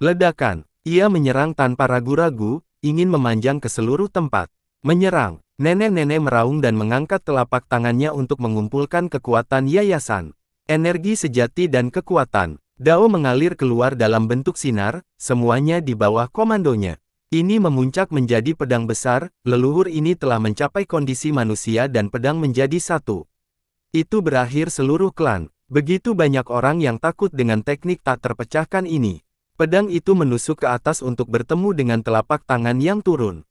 Ledakan, ia menyerang tanpa ragu-ragu, ingin memanjang ke seluruh tempat. Menyerang, nenek-nenek meraung dan mengangkat telapak tangannya untuk mengumpulkan kekuatan yayasan. Energi sejati dan kekuatan, Dao mengalir keluar dalam bentuk sinar, semuanya di bawah komandonya. Ini memuncak menjadi pedang besar, leluhur ini telah mencapai kondisi manusia dan pedang menjadi satu. Itu berakhir seluruh klan. Begitu banyak orang yang takut dengan teknik tak terpecahkan ini. Pedang itu menusuk ke atas untuk bertemu dengan telapak tangan yang turun.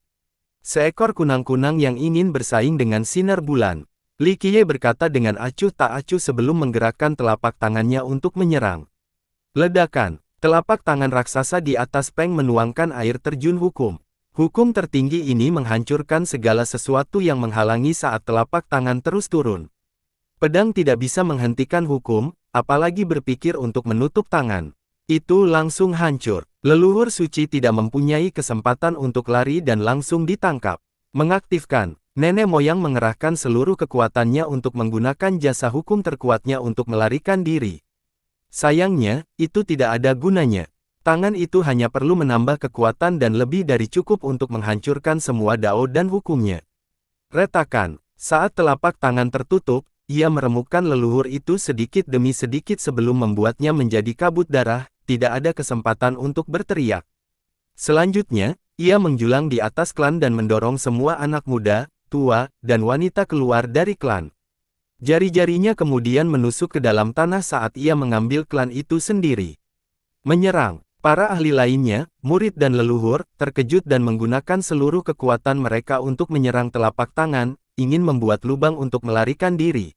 Seekor kunang-kunang yang ingin bersaing dengan sinar bulan. Li Qiye berkata dengan acuh tak acuh sebelum menggerakkan telapak tangannya untuk menyerang. Ledakan. Telapak tangan raksasa di atas Peng menuangkan air terjun hukum. Hukum tertinggi ini menghancurkan segala sesuatu yang menghalangi saat telapak tangan terus turun. Pedang tidak bisa menghentikan hukum, apalagi berpikir untuk menutup tangan. Itu langsung hancur. Leluhur suci tidak mempunyai kesempatan untuk lari dan langsung ditangkap. Mengaktifkan, nenek moyang mengerahkan seluruh kekuatannya untuk menggunakan jasa hukum terkuatnya untuk melarikan diri. Sayangnya, itu tidak ada gunanya. Tangan itu hanya perlu menambah kekuatan dan lebih dari cukup untuk menghancurkan semua dao dan hukumnya. Retakan, saat telapak tangan tertutup, ia meremukkan leluhur itu sedikit demi sedikit sebelum membuatnya menjadi kabut darah, tidak ada kesempatan untuk berteriak. Selanjutnya, ia menjulang di atas klan dan mendorong semua anak muda, tua, dan wanita keluar dari klan. Jari-jarinya kemudian menusuk ke dalam tanah saat ia mengambil klan itu sendiri. Menyerang, para ahli lainnya, murid dan leluhur, terkejut dan menggunakan seluruh kekuatan mereka untuk menyerang telapak tangan, ingin membuat lubang untuk melarikan diri.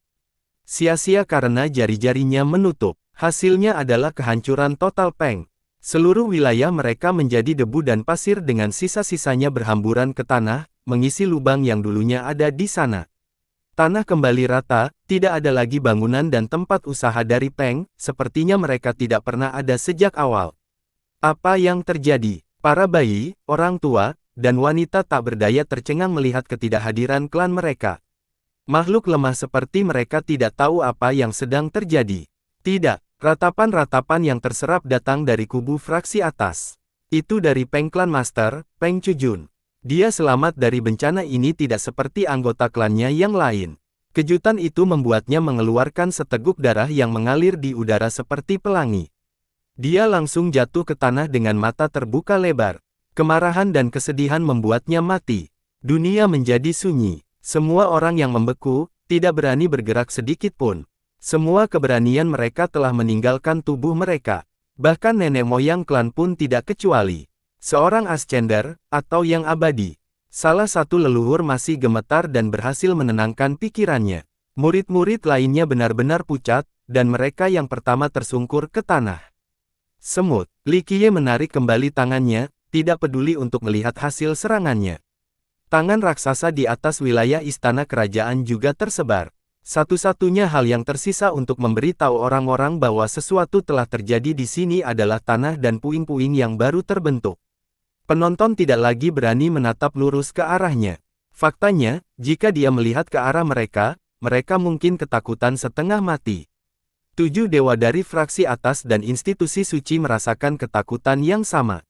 Sia-sia karena jari-jarinya menutup. Hasilnya adalah kehancuran total Peng. Seluruh wilayah mereka menjadi debu dan pasir dengan sisa-sisanya berhamburan ke tanah, mengisi lubang yang dulunya ada di sana. Tanah kembali rata, tidak ada lagi bangunan dan tempat usaha dari Peng, sepertinya mereka tidak pernah ada sejak awal. Apa yang terjadi? Para bayi, orang tua, dan wanita tak berdaya tercengang melihat ketidakhadiran klan mereka. Makhluk lemah seperti mereka tidak tahu apa yang sedang terjadi. Tidak, ratapan-ratapan yang terserap datang dari kubu fraksi atas. Itu dari Peng Clan Master, Peng Chujun. Dia selamat dari bencana ini tidak seperti anggota klannya yang lain. Kejutan itu membuatnya mengeluarkan seteguk darah yang mengalir di udara seperti pelangi. Dia langsung jatuh ke tanah dengan mata terbuka lebar. Kemarahan dan kesedihan membuatnya mati. Dunia menjadi sunyi. Semua orang yang membeku, tidak berani bergerak sedikit pun. Semua keberanian mereka telah meninggalkan tubuh mereka. Bahkan nenek moyang klan pun tidak kecuali. Seorang Ascender, atau yang abadi. Salah satu leluhur masih gemetar dan berhasil menenangkan pikirannya. Murid-murid lainnya benar-benar pucat, dan mereka yang pertama tersungkur ke tanah. Semut, Li Qiye menarik kembali tangannya, tidak peduli untuk melihat hasil serangannya. Tangan raksasa di atas wilayah istana kerajaan juga tersebar. Satu-satunya hal yang tersisa untuk memberitahu orang-orang bahwa sesuatu telah terjadi di sini adalah tanah dan puing-puing yang baru terbentuk. Penonton tidak lagi berani menatap lurus ke arahnya. Faktanya, jika dia melihat ke arah mereka, mereka mungkin ketakutan setengah mati. 7 dewa dari fraksi atas dan institusi suci merasakan ketakutan yang sama.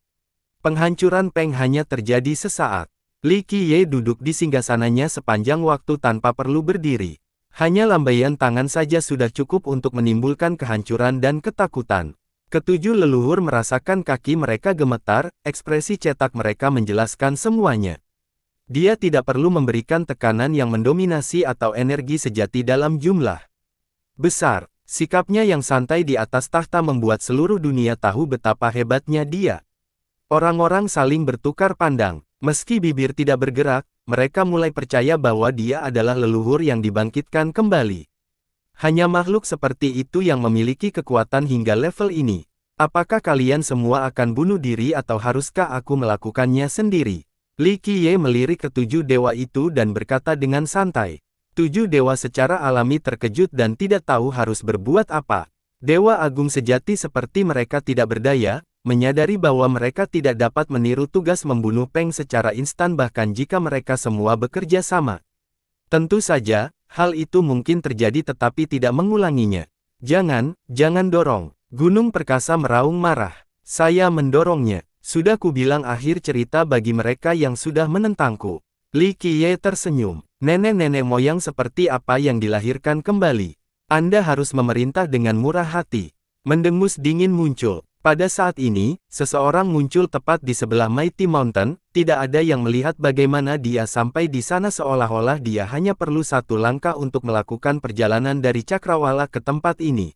Penghancuran Peng hanya terjadi sesaat. Li Qiye duduk di singgasananya sepanjang waktu tanpa perlu berdiri. Hanya lambaian tangan saja sudah cukup untuk menimbulkan kehancuran dan ketakutan. Ketujuh leluhur merasakan kaki mereka gemetar, ekspresi cetak mereka menjelaskan semuanya. Dia tidak perlu memberikan tekanan yang mendominasi atau energi sejati dalam jumlah besar. Sikapnya yang santai di atas tahta membuat seluruh dunia tahu betapa hebatnya dia. Orang-orang saling bertukar pandang. Meski bibir tidak bergerak, mereka mulai percaya bahwa dia adalah leluhur yang dibangkitkan kembali. Hanya makhluk seperti itu yang memiliki kekuatan hingga level ini. Apakah kalian semua akan bunuh diri atau haruskah aku melakukannya sendiri? Li Qiye melirik ketujuh dewa itu dan berkata dengan santai. Tujuh dewa secara alami terkejut dan tidak tahu harus berbuat apa. Dewa agung sejati seperti mereka tidak berdaya, menyadari bahwa mereka tidak dapat meniru tugas membunuh Peng secara instan bahkan jika mereka semua bekerja sama. Tentu saja, hal itu mungkin terjadi tetapi tidak mengulanginya. Jangan dorong. Gunung perkasa meraung marah. Saya mendorongnya. Sudah kubilang akhir cerita bagi mereka yang sudah menentangku. Li Qiye tersenyum. Nenek-nenek moyang seperti apa yang dilahirkan kembali. Anda harus memerintah dengan murah hati. Mendengus dingin muncul. Pada saat ini, seseorang muncul tepat di sebelah Mighty Mountain, tidak ada yang melihat bagaimana dia sampai di sana seolah-olah dia hanya perlu satu langkah untuk melakukan perjalanan dari Cakrawala ke tempat ini.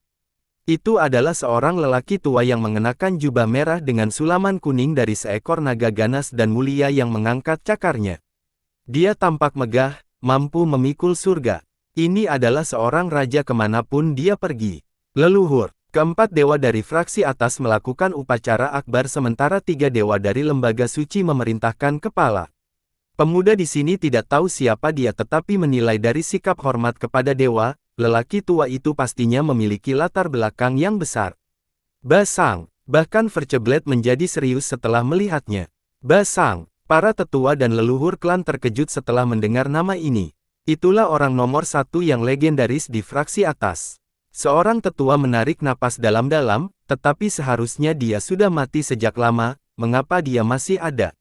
Itu adalah seorang lelaki tua yang mengenakan jubah merah dengan sulaman kuning dari seekor naga ganas dan mulia yang mengangkat cakarnya. Dia tampak megah, mampu memikul surga. Ini adalah seorang raja kemanapun dia pergi. Leluhur. Keempat dewa dari fraksi atas melakukan upacara akbar sementara tiga dewa dari lembaga suci memerintahkan kepala. Pemuda di sini tidak tahu siapa dia tetapi menilai dari sikap hormat kepada dewa, lelaki tua itu pastinya memiliki latar belakang yang besar. Basang, bahkan Verceblade menjadi serius setelah melihatnya. Basang, para tetua dan leluhur klan terkejut setelah mendengar nama ini. Itulah orang nomor satu yang legendaris di fraksi atas. Seorang tetua menarik napas dalam-dalam, tetapi seharusnya dia sudah mati sejak lama, mengapa dia masih ada?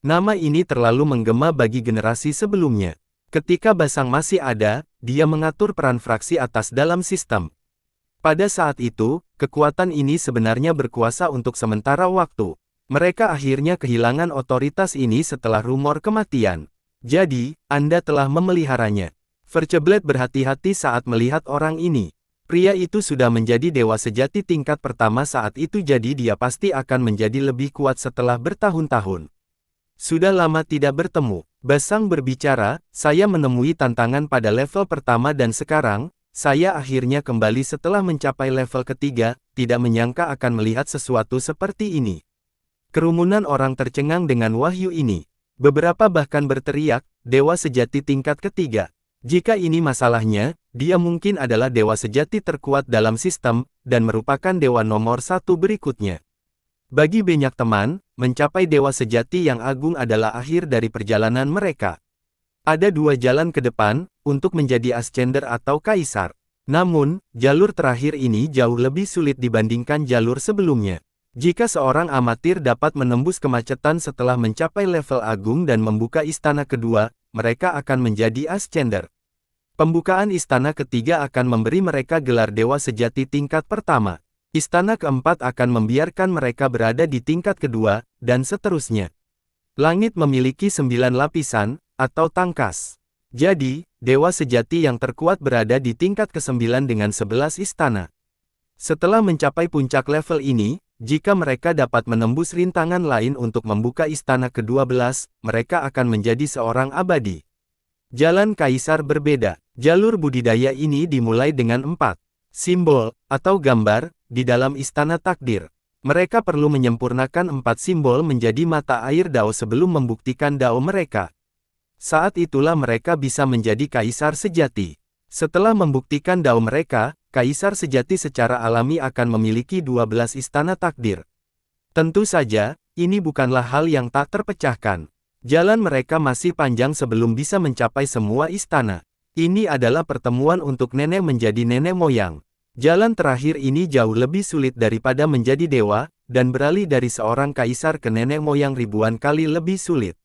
Nama ini terlalu menggema bagi generasi sebelumnya. Ketika Basang masih ada, dia mengatur peran fraksi atas dalam sistem. Pada saat itu, kekuatan ini sebenarnya berkuasa untuk sementara waktu. Mereka akhirnya kehilangan otoritas ini setelah rumor kematian. Jadi, Anda telah memeliharanya. Verceblade berhati-hati saat melihat orang ini. Pria itu sudah menjadi dewa sejati tingkat pertama saat itu jadi dia pasti akan menjadi lebih kuat setelah bertahun-tahun. Sudah lama tidak bertemu. Basang berbicara, saya menemui tantangan pada level pertama dan sekarang, saya akhirnya kembali setelah mencapai level ketiga, tidak menyangka akan melihat sesuatu seperti ini. Kerumunan orang tercengang dengan wahyu ini. Beberapa bahkan berteriak, dewa sejati tingkat ketiga. Jika ini masalahnya, dia mungkin adalah dewa sejati terkuat dalam sistem, dan merupakan dewa nomor satu berikutnya. Bagi banyak teman, mencapai dewa sejati yang agung adalah akhir dari perjalanan mereka. Ada dua jalan ke depan, untuk menjadi Ascender atau Kaisar. Namun, jalur terakhir ini jauh lebih sulit dibandingkan jalur sebelumnya. Jika seorang amatir dapat menembus kemacetan setelah mencapai level agung dan membuka istana kedua, mereka akan menjadi Ascender. Pembukaan istana ketiga akan memberi mereka gelar dewa sejati tingkat pertama. Istana keempat akan membiarkan mereka berada di tingkat kedua, dan seterusnya. Langit memiliki 9 lapisan, atau tangkas. Jadi, dewa sejati yang terkuat berada di tingkat ke-9 dengan 11 istana. Setelah mencapai puncak level ini, jika mereka dapat menembus rintangan lain untuk membuka istana ke-12, mereka akan menjadi seorang abadi. Jalan Kaisar berbeda. Jalur budidaya ini dimulai dengan 4 simbol, atau gambar, di dalam istana takdir. Mereka perlu menyempurnakan 4 simbol menjadi mata air Dao sebelum membuktikan Dao mereka. Saat itulah mereka bisa menjadi Kaisar sejati. Setelah membuktikan Dao mereka, Kaisar sejati secara alami akan memiliki 12 istana takdir. Tentu saja, ini bukanlah hal yang tak terpecahkan. Jalan mereka masih panjang sebelum bisa mencapai semua istana. Ini adalah pertemuan untuk nenek menjadi nenek moyang. Jalan terakhir ini jauh lebih sulit daripada menjadi dewa, dan beralih dari seorang kaisar ke nenek moyang ribuan kali lebih sulit.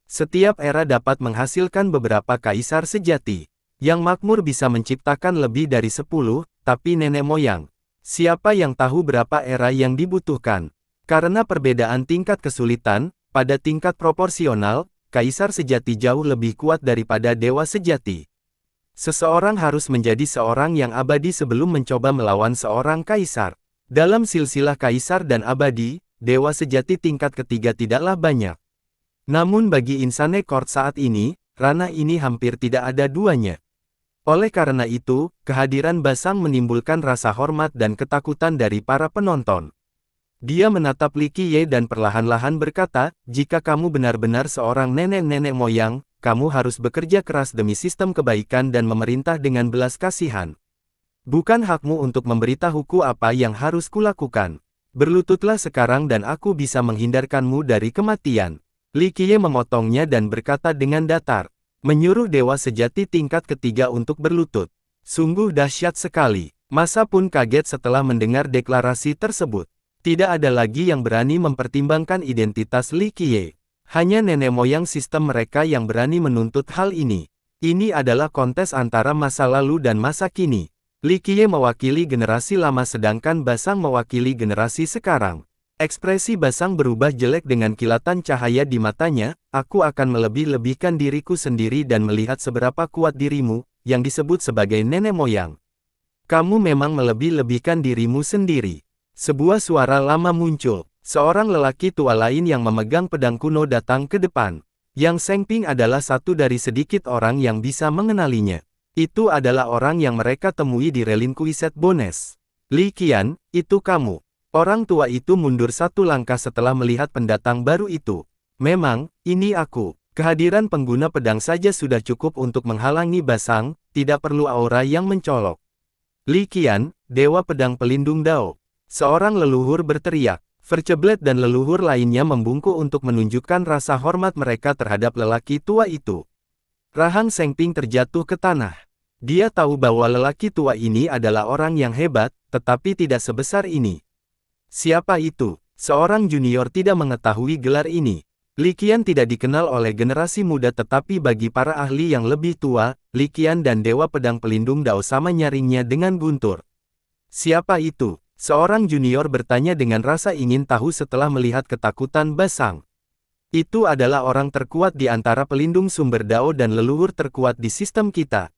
Setiap era dapat menghasilkan beberapa kaisar sejati. Yang makmur bisa menciptakan lebih dari 10, tapi nenek moyang. Siapa yang tahu berapa era yang dibutuhkan? Karena perbedaan tingkat kesulitan, pada tingkat proporsional, kaisar sejati jauh lebih kuat daripada dewa sejati. Seseorang harus menjadi seorang yang abadi sebelum mencoba melawan seorang kaisar. Dalam silsilah kaisar dan abadi, dewa sejati tingkat ketiga tidaklah banyak. Namun bagi Insane Court saat ini, ranah ini hampir tidak ada duanya. Oleh karena itu, kehadiran Basang menimbulkan rasa hormat dan ketakutan dari para penonton. Dia menatap Li Qiye dan perlahan-lahan berkata, jika kamu benar-benar seorang nenek-nenek moyang, kamu harus bekerja keras demi sistem kebaikan dan memerintah dengan belas kasihan. Bukan hakmu untuk memberitahuku apa yang harus kulakukan. Berlututlah sekarang dan aku bisa menghindarkanmu dari kematian. Li Qiye memotongnya dan berkata dengan datar, menyuruh dewa sejati tingkat ketiga untuk berlutut. Sungguh dahsyat sekali. Masa pun kaget setelah mendengar deklarasi tersebut. Tidak ada lagi yang berani mempertimbangkan identitas Li Qiye. Hanya nenek moyang sistem mereka yang berani menuntut hal ini. Ini adalah kontes antara masa lalu dan masa kini. Li Qiye mewakili generasi lama sedangkan Basang mewakili generasi sekarang. Ekspresi Basang berubah jelek dengan kilatan cahaya di matanya, aku akan melebih-lebihkan diriku sendiri dan melihat seberapa kuat dirimu, yang disebut sebagai nenek moyang. Kamu memang melebih-lebihkan dirimu sendiri. Sebuah suara lama muncul. Seorang lelaki tua lain yang memegang pedang kuno datang ke depan. Yang Sengping adalah satu dari sedikit orang yang bisa mengenalinya. Itu adalah orang yang mereka temui di Relinquished Bones. Li Qian, itu kamu. Orang tua itu mundur satu langkah setelah melihat pendatang baru itu. Memang, ini aku. Kehadiran pengguna pedang saja sudah cukup untuk menghalangi Basang, tidak perlu aura yang mencolok. Li Qian, Dewa Pedang Pelindung Dao. Seorang leluhur berteriak. Verceblade dan leluhur lainnya membungkuk untuk menunjukkan rasa hormat mereka terhadap lelaki tua itu. Rahang Sengping terjatuh ke tanah. Dia tahu bahwa lelaki tua ini adalah orang yang hebat, tetapi tidak sebesar ini. Siapa itu? Seorang junior tidak mengetahui gelar ini. Li Qian tidak dikenal oleh generasi muda tetapi bagi para ahli yang lebih tua, Li Qian dan Dewa Pedang Pelindung Dao sama nyaringnya dengan guntur. Siapa itu? Seorang junior bertanya dengan rasa ingin tahu setelah melihat ketakutan Basang. Itu adalah orang terkuat di antara pelindung sumber Dao dan leluhur terkuat di sistem kita.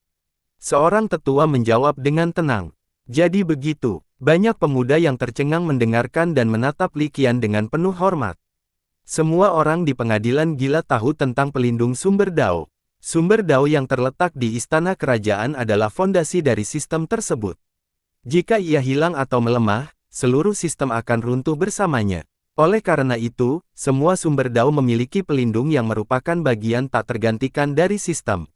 Seorang tetua menjawab dengan tenang. Jadi begitu, banyak pemuda yang tercengang mendengarkan dan menatap Li Qian dengan penuh hormat. Semua orang di pengadilan gila tahu tentang pelindung sumber Dao. Sumber Dao yang terletak di istana kerajaan adalah fondasi dari sistem tersebut. Jika ia hilang atau melemah, seluruh sistem akan runtuh bersamanya. Oleh karena itu, semua sumber Dao memiliki pelindung yang merupakan bagian tak tergantikan dari sistem.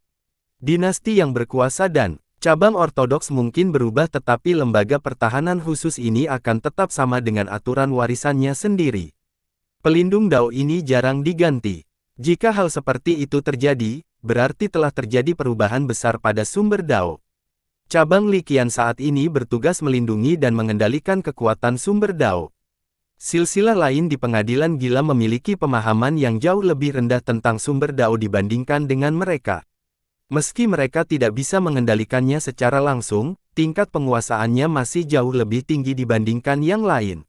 Dinasti yang berkuasa dan cabang ortodoks mungkin berubah tetapi lembaga pertahanan khusus ini akan tetap sama dengan aturan warisannya sendiri. Pelindung Dao ini jarang diganti. Jika hal seperti itu terjadi, berarti telah terjadi perubahan besar pada sumber Dao. Cabang Li Qian saat ini bertugas melindungi dan mengendalikan kekuatan sumber Dao. Silsilah lain di pengadilan gila memiliki pemahaman yang jauh lebih rendah tentang sumber Dao dibandingkan dengan mereka. Meski mereka tidak bisa mengendalikannya secara langsung, tingkat penguasaannya masih jauh lebih tinggi dibandingkan yang lain.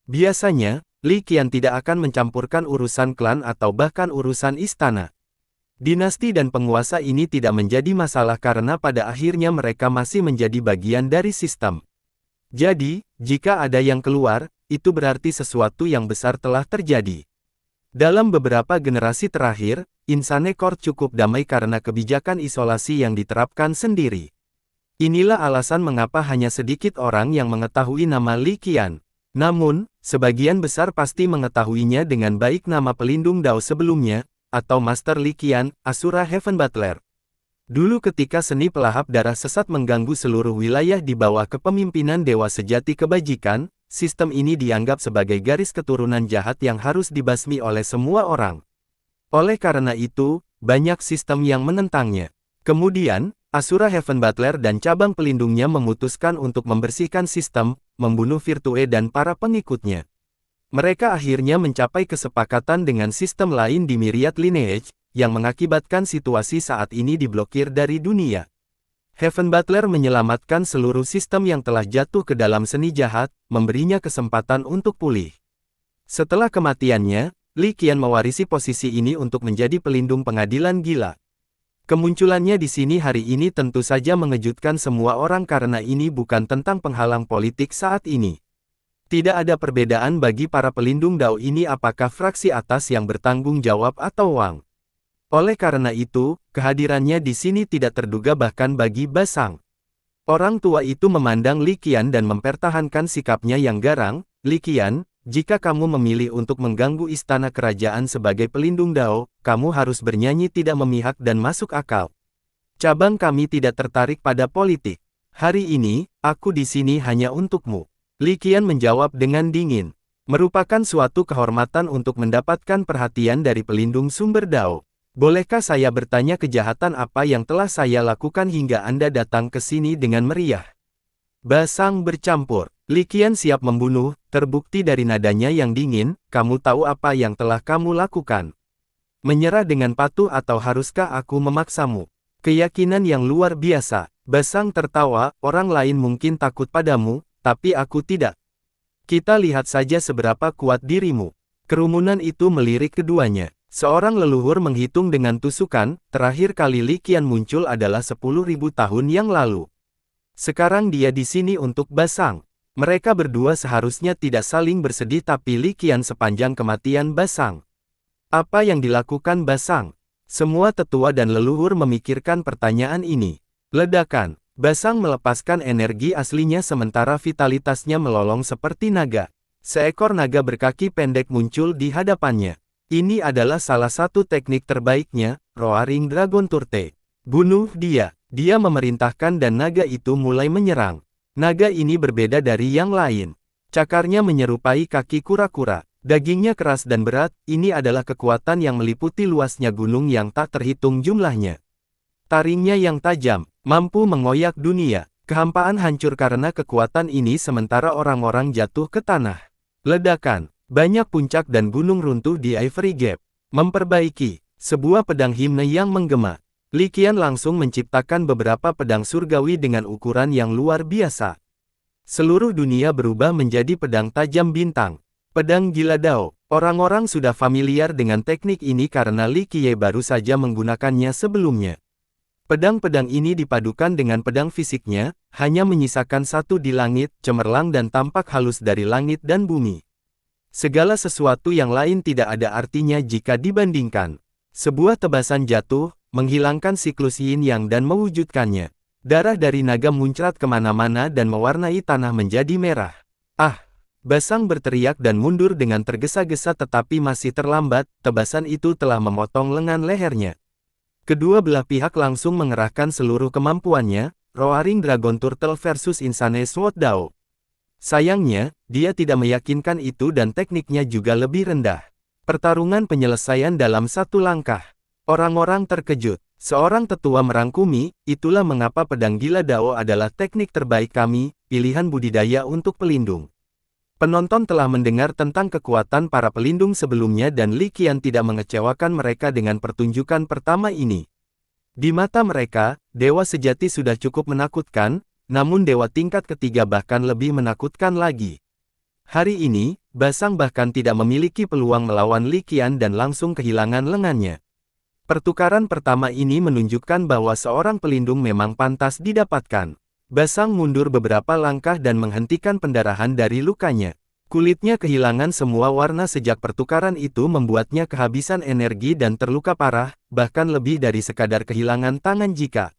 Biasanya, Li Qian tidak akan mencampurkan urusan klan atau bahkan urusan istana. Dinasti dan penguasa ini tidak menjadi masalah karena pada akhirnya mereka masih menjadi bagian dari sistem. Jadi, jika ada yang keluar, itu berarti sesuatu yang besar telah terjadi. Dalam beberapa generasi terakhir, Insane Court cukup damai karena kebijakan isolasi yang diterapkan sendiri. Inilah alasan mengapa hanya sedikit orang yang mengetahui nama Li Qian. Namun, sebagian besar pasti mengetahuinya dengan baik nama pelindung Dao sebelumnya, atau Master Li Qian, Asura Heaven Butler. Dulu ketika seni pelahap darah sesat mengganggu seluruh wilayah di bawah kepemimpinan Dewa Sejati Kebajikan, sistem ini dianggap sebagai garis keturunan jahat yang harus dibasmi oleh semua orang. Oleh karena itu, banyak sistem yang menentangnya. Kemudian, Asura Heaven Butler dan cabang pelindungnya memutuskan untuk membersihkan sistem, membunuh Virtue dan para pengikutnya. Mereka akhirnya mencapai kesepakatan dengan sistem lain di Myriad Lineage, yang mengakibatkan situasi saat ini diblokir dari dunia. Heaven Butler menyelamatkan seluruh sistem yang telah jatuh ke dalam seni jahat, memberinya kesempatan untuk pulih. Setelah kematiannya, Li Qian mewarisi posisi ini untuk menjadi pelindung pengadilan gila. Kemunculannya di sini hari ini tentu saja mengejutkan semua orang karena ini bukan tentang penghalang politik saat ini. Tidak ada perbedaan bagi para pelindung Dao ini apakah fraksi atas yang bertanggung jawab atau Wang. Oleh karena itu, kehadirannya di sini tidak terduga bahkan bagi Basang. Orang tua itu memandang Li Qian dan mempertahankan sikapnya yang garang. Li Qian, jika kamu memilih untuk mengganggu istana kerajaan sebagai pelindung Dao, kamu harus bernyanyi tidak memihak dan masuk akal. Cabang kami tidak tertarik pada politik. Hari ini, aku di sini hanya untukmu. Li Qian menjawab dengan dingin. Merupakan suatu kehormatan untuk mendapatkan perhatian dari pelindung sumber Dao. Bolehkah saya bertanya kejahatan apa yang telah saya lakukan hingga Anda datang ke sini dengan meriah? Basang bercampur. Li Qian siap membunuh, terbukti dari nadanya yang dingin, kamu tahu apa yang telah kamu lakukan. Menyerah dengan patuh atau haruskah aku memaksamu? Keyakinan yang luar biasa. Basang tertawa, orang lain mungkin takut padamu, tapi aku tidak. Kita lihat saja seberapa kuat dirimu. Kerumunan itu melirik keduanya. Seorang leluhur menghitung dengan tusukan, terakhir kali Li Qian muncul adalah 10.000 tahun yang lalu. Sekarang dia di sini untuk Basang. Mereka berdua seharusnya tidak saling bersedih tapi Li Qian sepanjang kematian Basang. Apa yang dilakukan Basang? Semua tetua dan leluhur memikirkan pertanyaan ini. Ledakan. Basang melepaskan energi aslinya sementara vitalitasnya melolong seperti naga. Seekor naga berkaki pendek muncul di hadapannya. Ini adalah salah satu teknik terbaiknya, Roaring Dragon Turtle. Bunuh dia. Dia memerintahkan dan naga itu mulai menyerang. Naga ini berbeda dari yang lain. Cakarnya menyerupai kaki kura-kura. Dagingnya keras dan berat, ini adalah kekuatan yang meliputi luasnya gunung yang tak terhitung jumlahnya. Taringnya yang tajam, mampu mengoyak dunia. Kehampaan hancur karena kekuatan ini sementara orang-orang jatuh ke tanah. Ledakan. Banyak puncak dan gunung runtuh di Ivory Gap. Memperbaiki. Sebuah pedang himne yang menggema. Li Qian langsung menciptakan beberapa pedang surgawi dengan ukuran yang luar biasa. Seluruh dunia berubah menjadi pedang tajam bintang. Pedang gila Dao. Orang-orang sudah familiar dengan teknik ini karena Li Qian baru saja menggunakannya sebelumnya. Pedang-pedang ini dipadukan dengan pedang fisiknya, hanya menyisakan satu di langit, cemerlang dan tampak halus dari langit dan bumi. Segala sesuatu yang lain tidak ada artinya jika dibandingkan. Sebuah tebasan jatuh, menghilangkan siklus yin yang dan mewujudkannya. Darah dari naga muncrat kemana-mana dan mewarnai tanah menjadi merah. Ah! Basang berteriak dan mundur dengan tergesa-gesa tetapi masih terlambat, tebasan itu telah memotong lengan lehernya. Kedua belah pihak langsung mengerahkan seluruh kemampuannya, Roaring Dragon Turtle versus Insane Sword Dao. Sayangnya, dia tidak meyakinkan itu dan tekniknya juga lebih rendah. Pertarungan penyelesaian dalam satu langkah. Orang-orang terkejut. Seorang tetua merangkumi, itulah mengapa pedang gila Dao adalah teknik terbaik kami, pilihan budidaya untuk pelindung. Penonton telah mendengar tentang kekuatan para pelindung sebelumnya dan Li Qian tidak mengecewakan mereka dengan pertunjukan pertama ini. Di mata mereka, dewa sejati sudah cukup menakutkan, namun dewa tingkat ketiga bahkan lebih menakutkan lagi. Hari ini, Basang bahkan tidak memiliki peluang melawan Li Qian dan langsung kehilangan lengannya. Pertukaran pertama ini menunjukkan bahwa seorang pelindung memang pantas didapatkan. Basang mundur beberapa langkah dan menghentikan pendarahan dari lukanya. Kulitnya kehilangan semua warna sejak pertukaran itu membuatnya kehabisan energi dan terluka parah, bahkan lebih dari sekadar kehilangan tangan jika.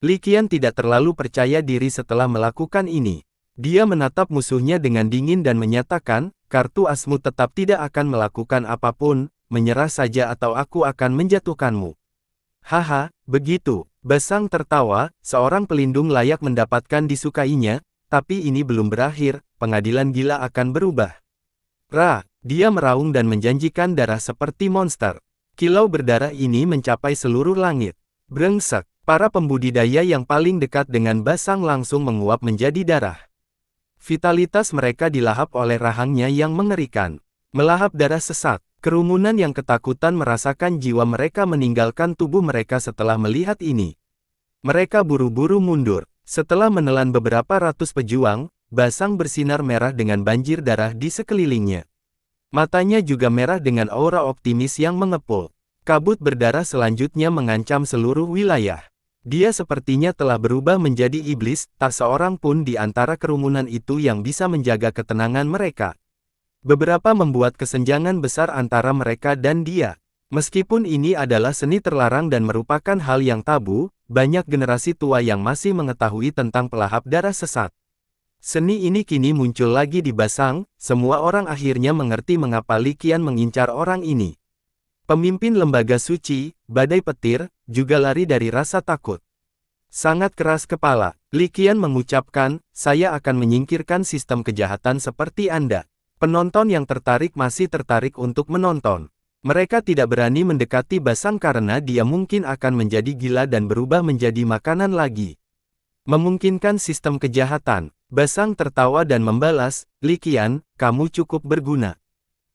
Li Qian tidak terlalu percaya diri setelah melakukan ini. Dia menatap musuhnya dengan dingin dan menyatakan, kartu asmu tetap tidak akan melakukan apapun, menyerah saja atau aku akan menjatuhkanmu. Haha, begitu. Basang tertawa, seorang pelindung layak mendapatkan disukainya, tapi ini belum berakhir, pengadilan gila akan berubah. Dia meraung dan menjanjikan darah seperti monster. Kilau berdarah ini mencapai seluruh langit. Brengsek. Para pembudidaya yang paling dekat dengan Basang langsung menguap menjadi darah. Vitalitas mereka dilahap oleh rahangnya yang mengerikan. Melahap darah sesat. Kerumunan yang ketakutan merasakan jiwa mereka meninggalkan tubuh mereka setelah melihat ini. Mereka buru-buru mundur. Setelah menelan beberapa ratus pejuang, Basang bersinar merah dengan banjir darah di sekelilingnya. Matanya juga merah dengan aura optimis yang mengepul. Kabut berdarah selanjutnya mengancam seluruh wilayah. Dia sepertinya telah berubah menjadi iblis, tak seorang pun di antara kerumunan itu yang bisa menjaga ketenangan mereka. Beberapa membuat kesenjangan besar antara mereka dan dia. Meskipun ini adalah seni terlarang dan merupakan hal yang tabu, banyak generasi tua yang masih mengetahui tentang pelahap darah sesat. Seni ini kini muncul lagi di Basang, semua orang akhirnya mengerti mengapa Li Qian mengincar orang ini. Pemimpin lembaga suci, badai petir, juga lari dari rasa takut. Sangat keras kepala, Li Qian mengucapkan, saya akan menyingkirkan sistem kejahatan seperti Anda. Penonton yang tertarik masih tertarik untuk menonton. Mereka tidak berani mendekati Basang karena dia mungkin akan menjadi gila dan berubah menjadi makanan lagi. Memungkinkan sistem kejahatan. Basang tertawa dan membalas, Li Qian, kamu cukup berguna.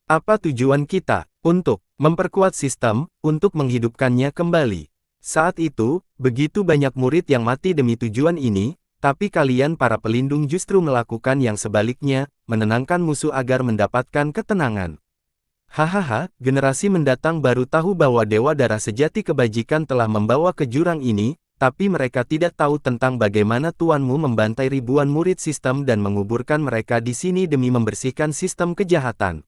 Apa tujuan kita? Untuk memperkuat sistem, untuk menghidupkannya kembali. Saat itu, begitu banyak murid yang mati demi tujuan ini, tapi kalian para pelindung justru melakukan yang sebaliknya, menenangkan musuh agar mendapatkan ketenangan. Hahaha, generasi mendatang baru tahu bahwa Dewa Darah Sejati Kebajikan telah membawa ke jurang ini, tapi mereka tidak tahu tentang bagaimana tuanmu membantai ribuan murid sistem dan menguburkan mereka di sini demi membersihkan sistem kejahatan.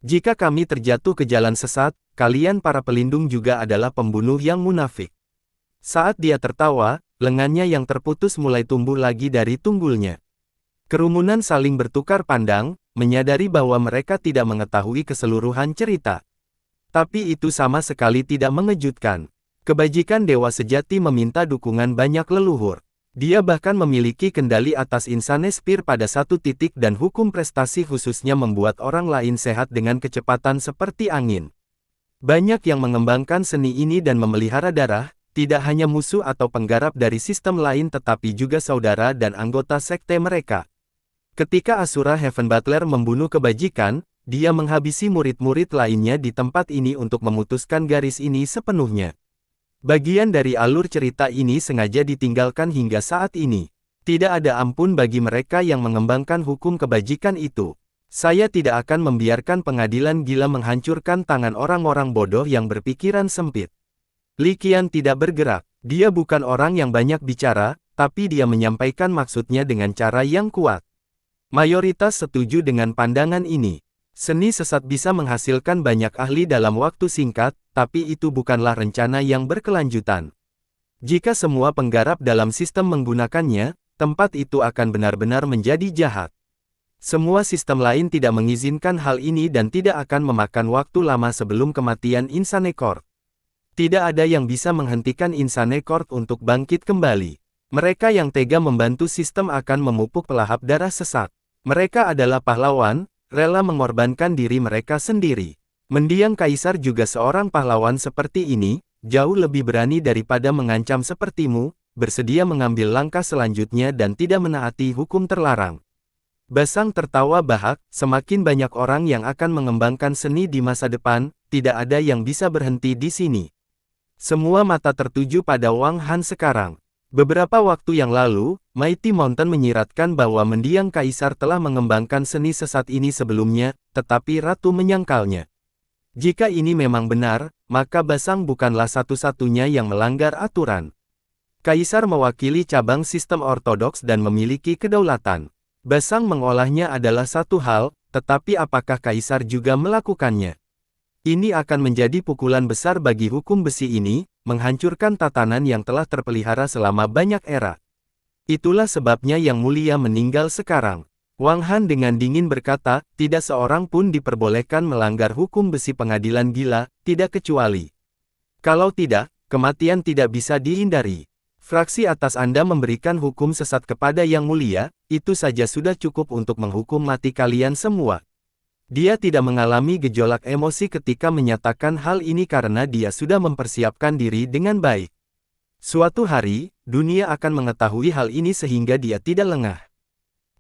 Jika kami terjatuh ke jalan sesat, kalian para pelindung juga adalah pembunuh yang munafik. Saat dia tertawa, lengannya yang terputus mulai tumbuh lagi dari tunggulnya. Kerumunan saling bertukar pandang, menyadari bahwa mereka tidak mengetahui keseluruhan cerita. Tapi itu sama sekali tidak mengejutkan. Kebajikan Dewa Sejati meminta dukungan banyak leluhur. Dia bahkan memiliki kendali atas Insane Spear pada satu titik dan hukum prestasi khususnya membuat orang lain sehat dengan kecepatan seperti angin. Banyak yang mengembangkan seni ini dan memelihara darah, tidak hanya musuh atau penggarap dari sistem lain tetapi juga saudara dan anggota sekte mereka. Ketika Asura Heaven Butler membunuh kebajikan, dia menghabisi murid-murid lainnya di tempat ini untuk memutuskan garis ini sepenuhnya. Bagian dari alur cerita ini sengaja ditinggalkan hingga saat ini. Tidak ada ampun bagi mereka yang mengembangkan hukum kebajikan itu. Saya tidak akan membiarkan pengadilan gila menghancurkan tangan orang-orang bodoh yang berpikiran sempit. Li Qian tidak bergerak. Dia bukan orang yang banyak bicara, tapi dia menyampaikan maksudnya dengan cara yang kuat. Mayoritas setuju dengan pandangan ini. Seni sesat bisa menghasilkan banyak ahli dalam waktu singkat, tapi itu bukanlah rencana yang berkelanjutan. Jika semua penggarap dalam sistem menggunakannya, tempat itu akan benar-benar menjadi jahat. Semua sistem lain tidak mengizinkan hal ini dan tidak akan memakan waktu lama sebelum kematian Insane Court. Tidak ada yang bisa menghentikan Insane Court untuk bangkit kembali. Mereka yang tega membantu sistem akan memupuk pelahap darah sesat. Mereka adalah pahlawan, rela mengorbankan diri mereka sendiri. Mendiang Kaisar juga seorang pahlawan seperti ini, jauh lebih berani daripada mengancam sepertimu, bersedia mengambil langkah selanjutnya dan tidak menaati hukum terlarang. Basang tertawa bahak, semakin banyak orang yang akan mengembangkan seni di masa depan, tidak ada yang bisa berhenti di sini. Semua mata tertuju pada Wang Han sekarang. Beberapa waktu yang lalu, Mighty Mountain menyiratkan bahwa mendiang Kaisar telah mengembangkan seni sesat ini sebelumnya, tetapi Ratu menyangkalnya. Jika ini memang benar, maka Basang bukanlah satu-satunya yang melanggar aturan. Kaisar mewakili cabang sistem ortodoks dan memiliki kedaulatan. Basang mengolahnya adalah satu hal, tetapi apakah Kaisar juga melakukannya? Ini akan menjadi pukulan besar bagi hukum besi ini, menghancurkan tatanan yang telah terpelihara selama banyak era. Itulah sebabnya Yang Mulia meninggal sekarang. Wang Han dengan dingin berkata, tidak seorang pun diperbolehkan melanggar hukum besi pengadilan gila, tidak kecuali. Kalau tidak, kematian tidak bisa dihindari. Fraksi atas Anda memberikan hukum sesat kepada Yang Mulia, itu saja sudah cukup untuk menghukum mati kalian semua. Dia tidak mengalami gejolak emosi ketika menyatakan hal ini karena dia sudah mempersiapkan diri dengan baik. Suatu hari, dunia akan mengetahui hal ini sehingga dia tidak lengah.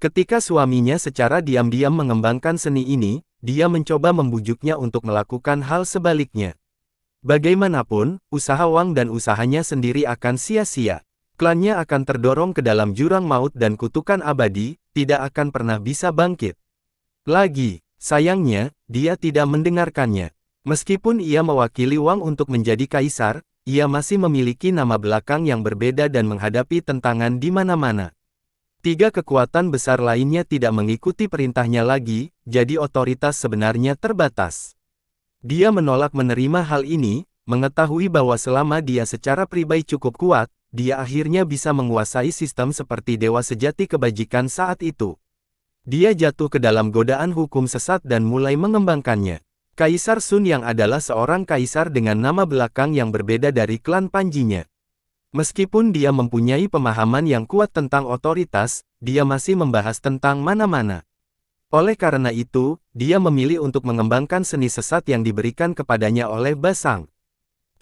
Ketika suaminya secara diam-diam mengembangkan seni ini, dia mencoba membujuknya untuk melakukan hal sebaliknya. Bagaimanapun, usaha Wang dan usahanya sendiri akan sia-sia. Klannya akan terdorong ke dalam jurang maut dan kutukan abadi, tidak akan pernah bisa bangkit. Sayangnya, dia tidak mendengarkannya. Meskipun ia mewakili Wang untuk menjadi kaisar, ia masih memiliki nama belakang yang berbeda dan menghadapi tentangan di mana-mana. Tiga kekuatan besar lainnya tidak mengikuti perintahnya lagi, jadi otoritas sebenarnya terbatas. Dia menolak menerima hal ini, mengetahui bahwa selama dia secara pribadi cukup kuat, dia akhirnya bisa menguasai sistem seperti dewa sejati kebajikan saat itu. Dia jatuh ke dalam godaan hukum sesat dan mulai mengembangkannya. Kaisar Sun yang adalah seorang kaisar dengan nama belakang yang berbeda dari klan Panjinya. Meskipun dia mempunyai pemahaman yang kuat tentang otoritas, dia masih membahas tentang mana-mana. Oleh karena itu, dia memilih untuk mengembangkan seni sesat yang diberikan kepadanya oleh Basang.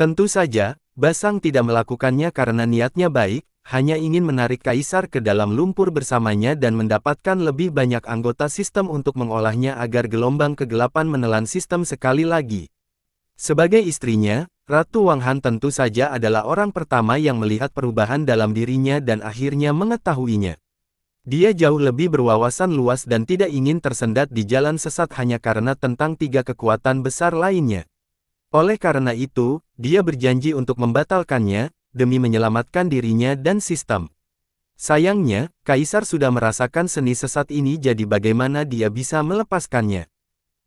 Tentu saja, Basang tidak melakukannya karena niatnya baik, hanya ingin menarik kaisar ke dalam lumpur bersamanya dan mendapatkan lebih banyak anggota sistem untuk mengolahnya agar gelombang kegelapan menelan sistem sekali lagi. Sebagai istrinya, Ratu Wang Han tentu saja adalah orang pertama yang melihat perubahan dalam dirinya dan akhirnya mengetahuinya. Dia jauh lebih berwawasan luas dan tidak ingin tersendat di jalan sesat hanya karena tentang tiga kekuatan besar lainnya. Oleh karena itu, dia berjanji untuk membatalkannya, demi menyelamatkan dirinya dan sistem. Sayangnya, Kaisar sudah merasakan seni sesat ini, jadi bagaimana dia bisa melepaskannya?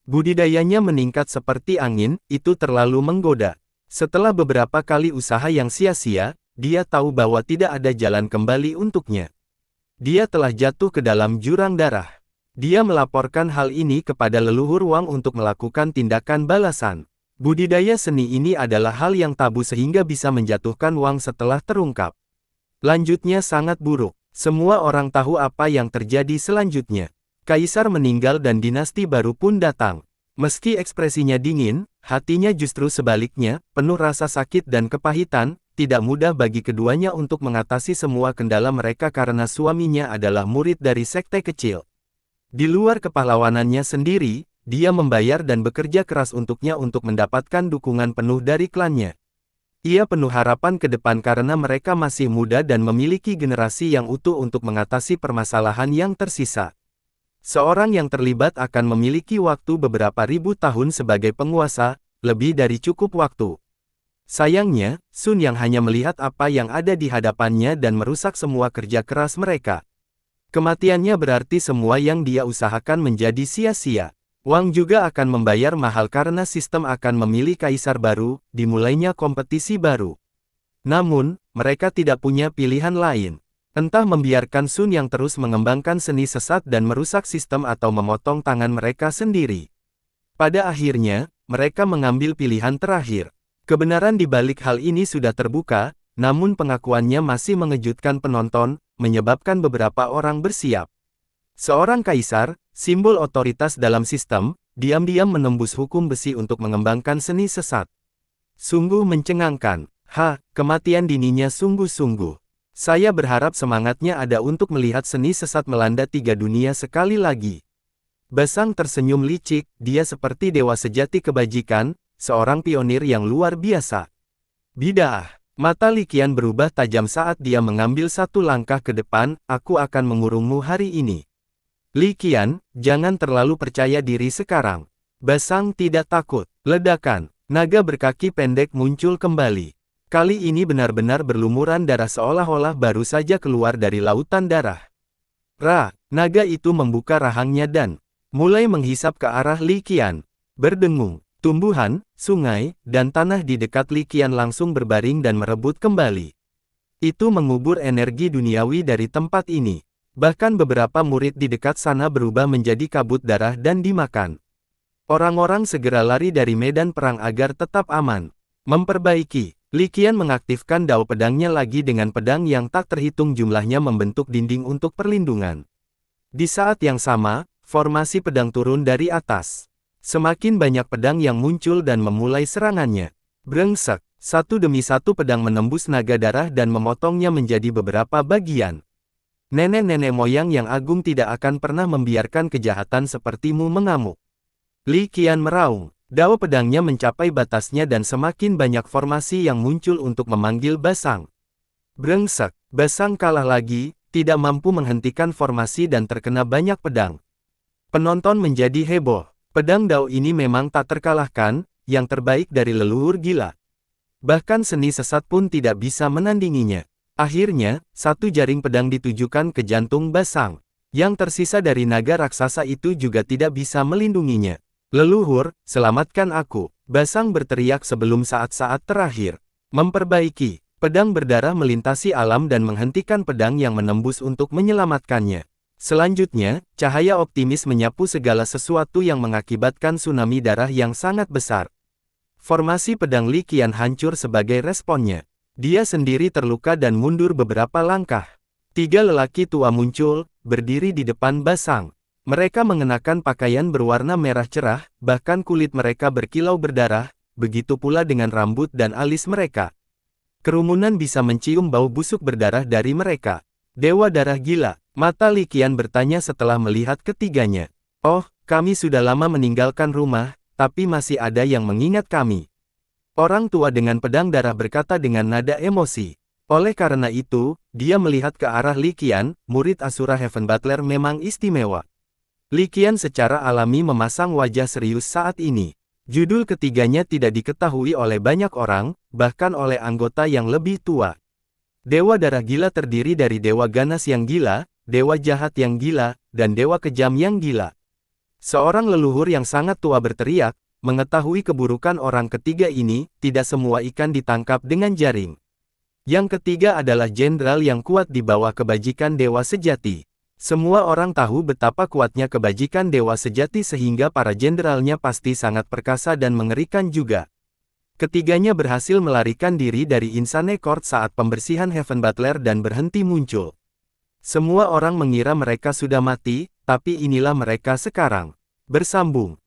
Budidayanya meningkat seperti angin, itu terlalu menggoda. Setelah beberapa kali usaha yang sia-sia, dia tahu bahwa tidak ada jalan kembali untuknya. Dia telah jatuh ke dalam jurang darah. Dia melaporkan hal ini kepada leluhur Wang untuk melakukan tindakan balasan. Budidaya seni ini adalah hal yang tabu sehingga bisa menjatuhkan Wang setelah terungkap. Lanjutnya sangat buruk. Semua orang tahu apa yang terjadi selanjutnya. Kaisar meninggal dan dinasti baru pun datang. Meski ekspresinya dingin, hatinya justru sebaliknya, penuh rasa sakit dan kepahitan. Tidak mudah bagi keduanya untuk mengatasi semua kendala mereka karena suaminya adalah murid dari sekte kecil. Di luar kepahlawanannya sendiri, dia membayar dan bekerja keras untuknya untuk mendapatkan dukungan penuh dari klannya. Ia penuh harapan ke depan karena mereka masih muda dan memiliki generasi yang utuh untuk mengatasi permasalahan yang tersisa. Seorang yang terlibat akan memiliki waktu beberapa ribu tahun sebagai penguasa, lebih dari cukup waktu. Sayangnya, Sun yang hanya melihat apa yang ada di hadapannya dan merusak semua kerja keras mereka. Kematiannya berarti semua yang dia usahakan menjadi sia-sia. Wang juga akan membayar mahal karena sistem akan memilih kaisar baru, dimulainya kompetisi baru. Namun, mereka tidak punya pilihan lain. Entah membiarkan Sun yang terus mengembangkan seni sesat dan merusak sistem atau memotong tangan mereka sendiri. Pada akhirnya, mereka mengambil pilihan terakhir. Kebenaran di balik hal ini sudah terbuka, namun pengakuannya masih mengejutkan penonton, menyebabkan beberapa orang bersiap. Seorang kaisar, simbol otoritas dalam sistem, diam-diam menembus hukum besi untuk mengembangkan seni sesat. Sungguh mencengangkan. Kematian dininya sungguh-sungguh. Saya berharap semangatnya ada untuk melihat seni sesat melanda tiga dunia sekali lagi. Basang tersenyum licik, dia seperti dewa sejati kebajikan, seorang pionir yang luar biasa. Bidah. Mata Li Qian berubah tajam saat dia mengambil satu langkah ke depan, aku akan mengurungmu hari ini. Li Qian, jangan terlalu percaya diri sekarang. Basang tidak takut. Ledakan. Naga berkaki pendek muncul kembali. Kali ini benar-benar berlumuran darah seolah-olah baru saja keluar dari lautan darah. Naga itu membuka rahangnya dan mulai menghisap ke arah Li Qian. Berdengung. Tumbuhan, sungai, dan tanah di dekat Li Qian langsung berbaring dan merebut kembali. Itu mengubur energi duniawi dari tempat ini. Bahkan beberapa murid di dekat sana berubah menjadi kabut darah dan dimakan. Orang-orang segera lari dari medan perang agar tetap aman. Memperbaiki. Li Qian mengaktifkan dao pedangnya lagi dengan pedang yang tak terhitung jumlahnya membentuk dinding untuk perlindungan. Di saat yang sama, formasi pedang turun dari atas. Semakin banyak pedang yang muncul dan memulai serangannya. Brengsek. Satu demi satu pedang menembus naga darah dan memotongnya menjadi beberapa bagian. Nenek-nenek moyang yang agung tidak akan pernah membiarkan kejahatan sepertimu mengamuk. Li Qian meraung. Dao pedangnya mencapai batasnya dan semakin banyak formasi yang muncul untuk memanggil Basang. Brengsek. Basang kalah lagi, tidak mampu menghentikan formasi dan terkena banyak pedang. Penonton menjadi heboh. Pedang Dao ini memang tak terkalahkan, yang terbaik dari leluhur gila. Bahkan seni sesat pun tidak bisa menandinginya. Akhirnya, satu jaring pedang ditujukan ke jantung Basang. Yang tersisa dari naga raksasa itu juga tidak bisa melindunginya. Leluhur, selamatkan aku. Basang berteriak sebelum saat-saat terakhir. Memperbaiki. Pedang berdarah melintasi alam dan menghentikan pedang yang menembus untuk menyelamatkannya. Selanjutnya, cahaya optimis menyapu segala sesuatu yang mengakibatkan tsunami darah yang sangat besar. Formasi pedang Li Qian hancur sebagai responnya. Dia sendiri terluka dan mundur beberapa langkah. Tiga lelaki tua muncul, berdiri di depan Basang. Mereka mengenakan pakaian berwarna merah cerah, bahkan kulit mereka berkilau berdarah, begitu pula dengan rambut dan alis mereka. Kerumunan bisa mencium bau busuk berdarah dari mereka. Dewa darah gila. Mata Li Qian bertanya setelah melihat ketiganya. Oh, kami sudah lama meninggalkan rumah, tapi masih ada yang mengingat kami. Orang tua dengan pedang darah berkata dengan nada emosi. Oleh karena itu, dia melihat ke arah Li Qian, murid Asura Heaven Butler memang istimewa. Li Qian secara alami memasang wajah serius saat ini. Judul ketiganya tidak diketahui oleh banyak orang, bahkan oleh anggota yang lebih tua. Dewa darah gila terdiri dari dewa ganas yang gila, dewa jahat yang gila, dan dewa kejam yang gila. Seorang leluhur yang sangat tua berteriak, mengetahui keburukan orang ketiga ini, tidak semua ikan ditangkap dengan jaring. Yang ketiga adalah jenderal yang kuat di bawah kebajikan dewa sejati. Semua orang tahu betapa kuatnya kebajikan dewa sejati sehingga para jenderalnya pasti sangat perkasa dan mengerikan juga. Ketiganya berhasil melarikan diri dari Insane Court saat pembersihan Heaven Butler dan berhenti muncul. Semua orang mengira mereka sudah mati, tapi inilah mereka sekarang. Bersambung.